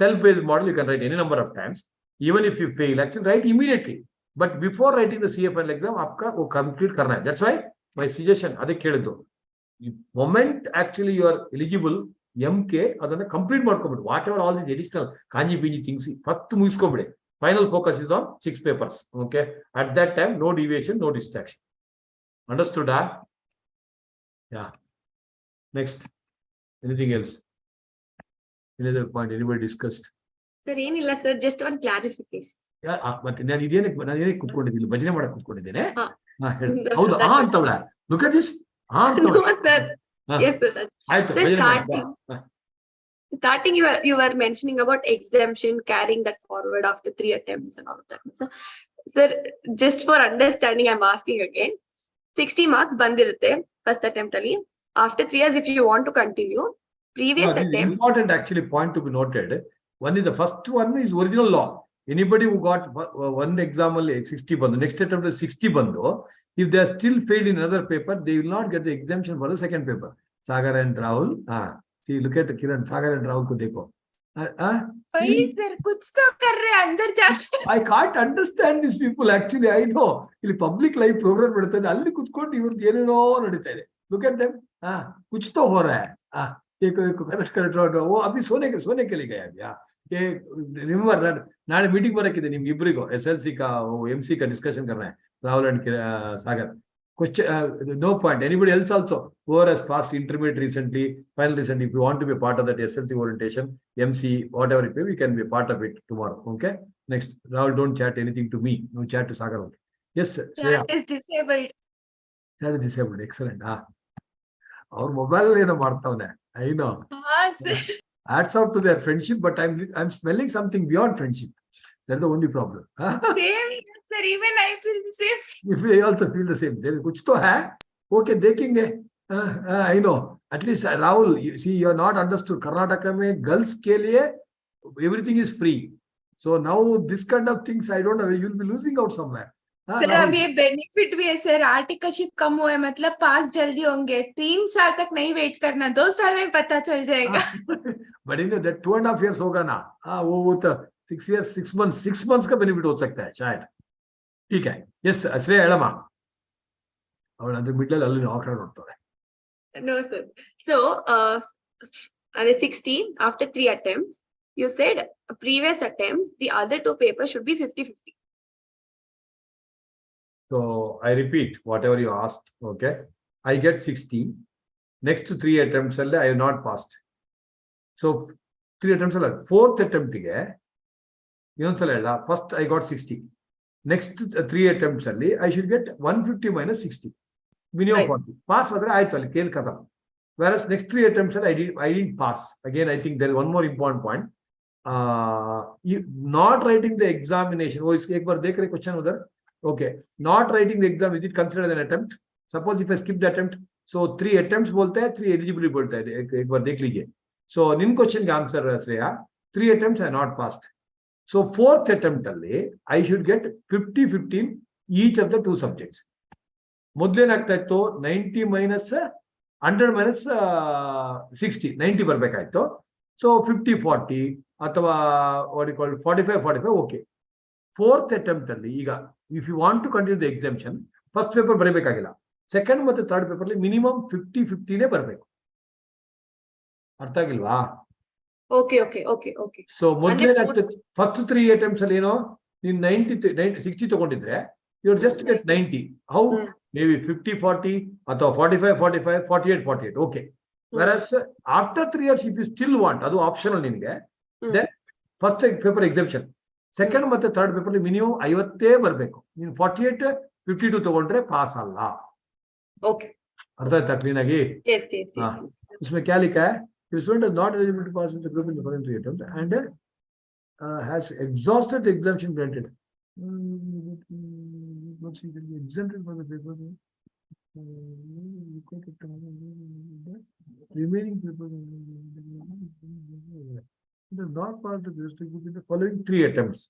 Self-paced model, you can write any number of times. Even if you fail, actually write immediately. But before writing the CA final exam, आपका वो complete करना है. That's why my suggestion, अदे केळिदो. Moment actually you are eligible, MK, ಅದನ್ನ complete ಮಾಡ್ಕೊಬಿಡು. Whatever all these additional kanji pinji things, first ಮುಗಿಸ್ಕೊಬಿಡಿ. Final focus is on 6 papers. Okay. At that time, no deviation, no distraction. Understood? Yeah. Next. Anything else? Any other point? Anybody discussed? Sir, ಏನಿಲ್ಲ sir, just one clarification. ಮತ್ತೆ ನಾನು ಇದೇನಕ್ಕೆ ಕೂತ್ಕೊಂಡಿದ್ದೀನಿ, ಭಜನೆ ಮಾಡಕ್ ಕೂತ್ಕೊಂಡಿದ್ದೇನೆ. That's ಹೌದು, that. ಅಂತವಳ. Look at this. No, sir. Yes, sir. ಆಯ್ತು. So starting you were mentioning about exemption, carrying that forward after 3 attempts and all of that. So, sir, just for understanding, I'm asking again. 60 marks bandirutte first attempt ali. After 3 years, if you want to continue, previous attempts. Important actually point to be noted. One is the first one is original law. Anybody who got one exam 60 bandu, next attempt is 60 bandu. If they are still failed in another paper, they will not get the exemption for the second paper. Sagar and Rahul. See, look at Kiran. Sagar and Rahul ko dekho. Please, sir, kuch to kar rahe andar jaake. I can't understand these people actually. I know. ಇಲ್ಲಿ public live program ನಡೀತದೆ, ಅಲ್ಲಿ ಕುತ್ಕೊಂಡು ಇವ್ರದ್ದು ಏನೇನೋ ನಡೀತಾ ಇದೆ. Look at them. कुछ तो हो रहा है. एक करेक्ट वो अभी सोने के लिए गया क्या? रिमेंबर नाಳೆ ಮೀಟಿಂಗ್ ಬರಕ್ಕಿದೆ ನಿಮ್ಗೆ ಇಬ್ಬರಿಗೂ SLC का MC का डिस्कशन करना है. Rahul and Sagar. Question, no point. Anybody else also who has passed intermediate recently, final recently, if you want to be a part of that SLC orientation, MC, whatever it may, we can be a part of it tomorrow. Okay. Next, Rahul, don't chat anything to me. No chat to Sagar only. Yes, sir. Shreya. Chat is disabled. Chat is disabled. Excellent. Our mobile is martavne. I know. Hats off to their friendship, but I'm smelling something beyond friendship. That's the only problem. Same, sir. Even I feel the same. If we also feel the same, there कुछ तो है. Okay, देखेंगे. I know. At least Rahul, you see, you're not understood. Karnataka में girls के लिए everything is free. So now this kind of things, I don't know, you'll be losing out somewhere. Sir अब ये benefit भी है sir, articleship कम हुआ है मतलब पास जल्दी होंगे, 3 साल तक नहीं वेट करना, 2 साल में पता चल जाएगा. But you know that 2.5 years होगा ना, वो तो 6 years, 6 months का बेनिफिट हो सकता है शायद. ठीक है. Yes, श्रेया ಹೇಳಮ್ಮ. ಅವಳು ಅದ್ರ ಮಿಡ್ಲ್ ಅಲ್ಲಿ ಆಫರ್ ನೋಡ್ತಾಳೆ. No, sir. So, on a 16, after 3 attempts, you said previous attempts, the other 2 papers should be 50-50. So I repeat whatever you asked. Okay, I get 60. Next 3 attempts I have not passed. So 3 attempts alla 4th attempt ge ಇನ್ನೊಂದ್ಸಲ ಹೇಳ, first I got 60. Next 3 attempts ಅಲ್ಲಿ I should get 150 minus 60. Minimum 40. Pass ಆದರೆ ಆಯ್ತು ಅಲ್ಲಿ kale ಖತಮ್. Whereas next 3 attempts I didn't pass. Again, I think there is one more important point. Not writing the examination. वो एक बार देख रहे question उधर. Okay, not writing the exam, is it considered an attempt? Suppose if I skip the attempt, so 3 attempts बोलते हैं, 3 eligibility बोलते हैं. एक बार देख लीजिए. So निम्न क्वेश्चन का answer Shreya, 3 attempts I not passed. So 4th attempt ಅಲ್ಲಿ I should get 50-15 each of the 2 subjects. ಮೊದಲೇನಾಗ್ತಾ ಇತ್ತು 90 minus 100 minus 60, 90 ಬರಬೇಕಾಯ್ತು. So 50-40 ಅಥವಾ what you call 45-45. Okay. 4th attempt ಅಲ್ಲಿ ಈಗ if you want to continue the exemption, first paper ಬರಬೇಕಾಗಿಲ್ಲ, second ಮತ್ತೆ third paper ಅಲ್ಲಿ minimum 50-50 ನೇ ಬರಬೇಕು. ಅರ್ಥ ಆಗಿಲ್ವಾ? Okay. So ಮೊದಲೇನಾಗ್ತದೆ, first 3 attempts ಅಲ್ಲಿ ಏನೋ ನೀನು 60 ತಗೊಂಡಿದ್ರೆ you just get 90. How? Maybe 50-40 ಅಥವಾ 45-45, 48-48. Okay. Whereas after 3 years, if you still want, ಅದು ಆಪ್ಷನಲ್ ನಿನಗೆ, then first paper exemption, second ಮತ್ತೆ ಥರ್ಡ್ ಪೇಪರ್ ಮಿನಿಮಮ್ 50 ಬರಬೇಕು. ನೀನು 48-52 ತಗೊಂಡ್ರೆ ಪಾಸ್ ಅಲ್ಲ. Okay. ಅರ್ಥ ಆಯ್ತಾ ಕ್ಲೀನ್ ಆಗಿ? Yes. इसमें क्या लिखा है? If student is not eligible to pass the group in the following 3 attempts and has exhausted the exemption granted. Exempted for the paper. Remaining papers does not pass the district group in the following 3 attempts.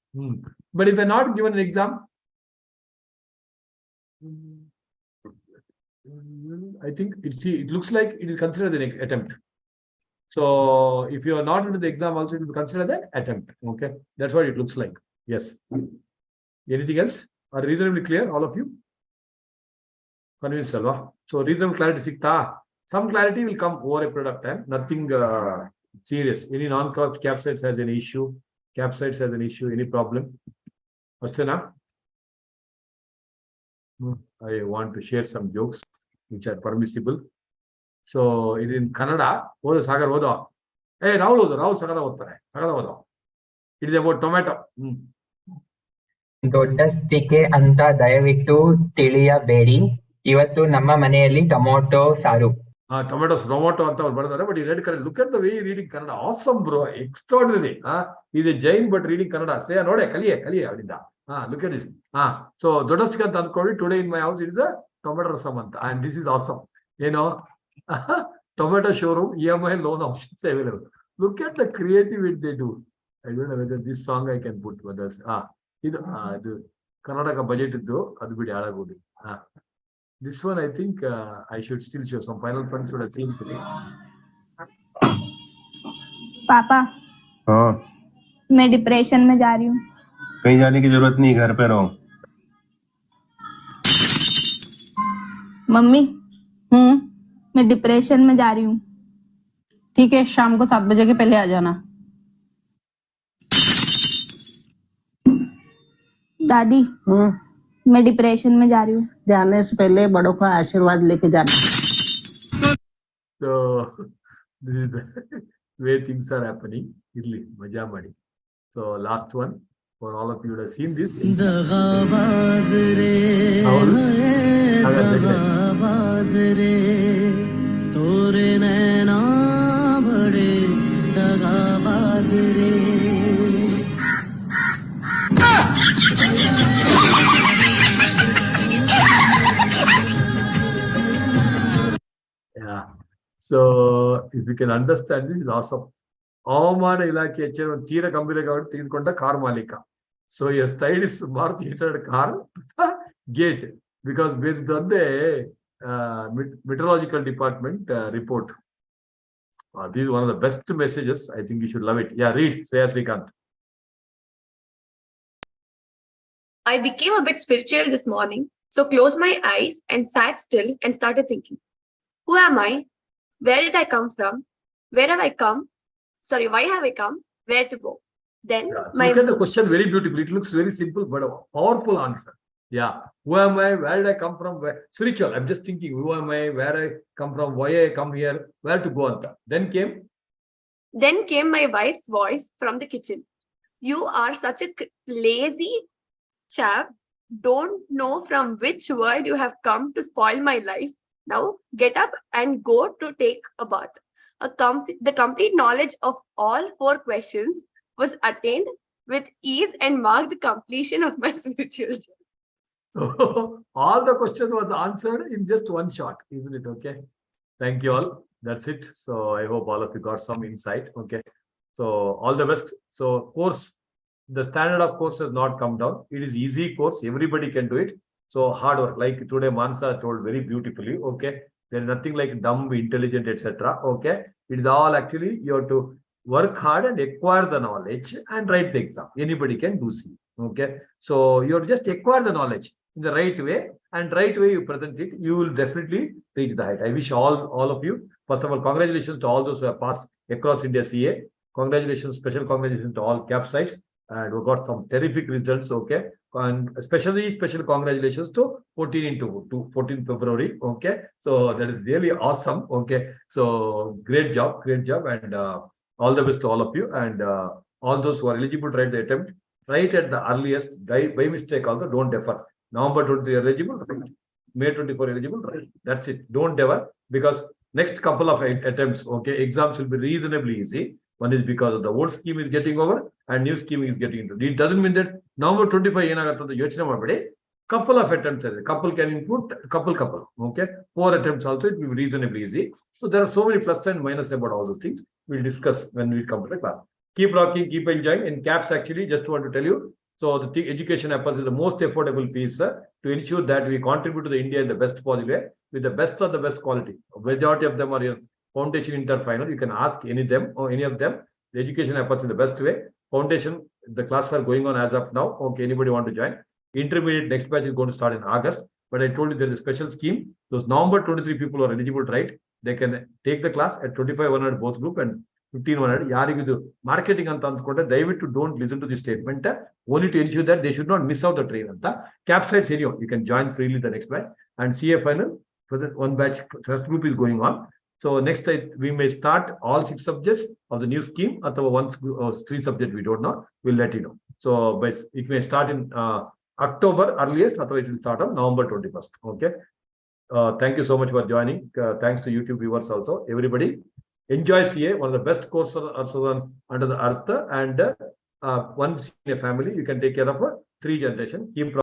But if I not given an exam, I think it looks like it is considered an attempt. So if you are not into the exam also, it will be considered an attempt. Okay, that's what it looks like. Yes. Anything else? Are reasonably clear, all of you? Convinced, alva? So reasonable clarity sikta. Some clarity will come over a period of time. Nothing serious. Any non-capsites has an issue. Capsites has an issue. Any problem? Astana? I want to share some jokes which are permissible. So it in Kannada. Odo Sagar odo. Hey, Rahul odo. Rahul Sagar odo. Sagar odo. It is about tomato. ದೊಡ್ಡಸ್ತಿಕೆ ಅಂತ ದಯವಿಟ್ಟು ತಿಳಿಯಬೇಡಿ. ಇವತ್ತು ನಮ್ಮ ಮನೆಯಲ್ಲಿ tomato ಸಾರು. Tomato ಅಂತ ಅವ್ರು ಬರ್ತಾರೆ. But he read Kannada. Look at the way he reading Kannada. Awesome, bro. Extraordinary. He is a Jain but reading Kannada. Say, ನೋಡೆ ಕಲಿಯೇ ಅವರಿಂದ. Look at this. So ದೊಡ್ಡಸ್ತಿಕೆ ಅಂತ ಅಂದ್ಕೊಳ್ಳಿ. Today in my house it is a tomato rasam ಅಂತ. And this is awesome. You know, tomato showroom, EMI loan options available. Look at the creativity they do. I don't know whether this song I can put. Whether ಇದು Karnataka budget ಇದ್ದು ಅದು ಬಿಡಿ ಹಾಳಾಗೋದು. This one I think I should still show some final points would have seen today. पापा, हाँ मैं depression में जा रही हूँ. कहीं जाने की जरूरत नहीं, घर पे रहो. मम्मी, मैं डिप्रेशन में जा रही हूँ. ठीक है, शाम को 7 बजे के पहले आ जाना. दादी, मैं डिप्रेशन में जा रही हूँ. जाने से पहले बड़ों का आशीर्वाद लेके जाना. So this is the way things are happening. Irli, maja ಮಾಡಿ. So last one. For all of you who have seen this. Yeah. So if you can understand this, is awesome. ಅವಮಾನ ಇಲಾಖೆ ಹೆಚ್ಚಿನ ತೀರ ಗಂಭೀರವಾಗಿ ತೆಗೆದುಕೊಂಡ ಕಾರ್ ಮಾಲೀಕ. So he has tied his Maruti 800 car to the gate because based on the meteorological department report. This is one of the best messages. I think you should love it. Yeah, read, Shrikant. I became a bit spiritual this morning, so closed my eyes and sat still and started thinking. Who am I? Where did I come from? Where have I come? Sorry, why have I come? Where to go? Then look at the question very beautifully. It looks very simple, but a powerful answer. Yeah. Who am I? Where did I come from? Where? Spiritual. I'm just thinking, who am I? Where I come from? Why I come here? Where to go? Anta. Then came my wife's voice from the kitchen. You are such a lazy chap. Don't know from which world you have come to spoil my life. Now get up and go to take a bath. The complete knowledge of all 4 questions was attained with ease and marked the completion of my spiritual journey. All the question was answered in just one shot, isn't it? Okay. Thank you all. That's it. So I hope all of you got some insight. Okay. So all the best. So course, the standard of course has not come down. It is easy course. Everybody can do it. So hard work, like today Mansa told very beautifully. Okay. There is nothing like dumb, intelligent, etc. Okay. It is all actually you have to work hard and acquire the knowledge and write the exam. Anybody can do C. Okay. So you have to just acquire the knowledge in the right way, and right way you present it, you will definitely reach the height. I wish all of you, first of all, congratulations to all those who have passed across India CA. Congratulations, special congratulations to all CAP sites, and we got some terrific results. Okay. And especially special congratulations to 14 February. Okay. So that is really awesome. Okay. So great job, and all the best to all of you, and all those who are eligible to write the attempt, write at the earliest. By mistake also, don't defer. November 23 eligible, right? May 24 eligible, right? That's it. Don't defer, because next couple of attempts, okay, exams will be reasonably easy. One is because of the old scheme is getting over and new scheme is getting into. It doesn't mean that November 25 yochane mabade. Couple of attempts, couple can include couple. Okay, 4 attempts also, it will be reasonably easy. So there are so many plus and minus about all those things. We'll discuss when we come to the class. Keep rocking, keep enjoying. In CAPS, actually, just want to tell you, so the education happens is the most affordable piece to ensure that we contribute to the India in the best possible way, with the best of the best quality. Majority of them are your foundation inter-final. You can ask any of them. The education happens in the best way. Foundation, the classes are going on as of now. Okay, anybody want to join? Intermediate next batch is going to start in August. But I told you there is a special scheme. Those November 23 people who are eligible to write, they can take the class at 25,100 both group and 15,100. Yarigidu marketing anta andkonde dayavitu don't listen to this statement. Only to ensure that they should not miss out the train anta. CAP sites anyhow, you can join freely the next batch. And CA final, for the one batch first group is going on. So next we may start all 6 subjects of the new scheme, or 3 subjects we don't know. We'll let you know. So it may start in October earliest, otherwise it will start on November 21st. Okay. Thank you so much for joining. Thanks to YouTube viewers also. Everybody enjoy CA, one of the best courses under the earth, and one in a family. You can take care of 3 generations. Keep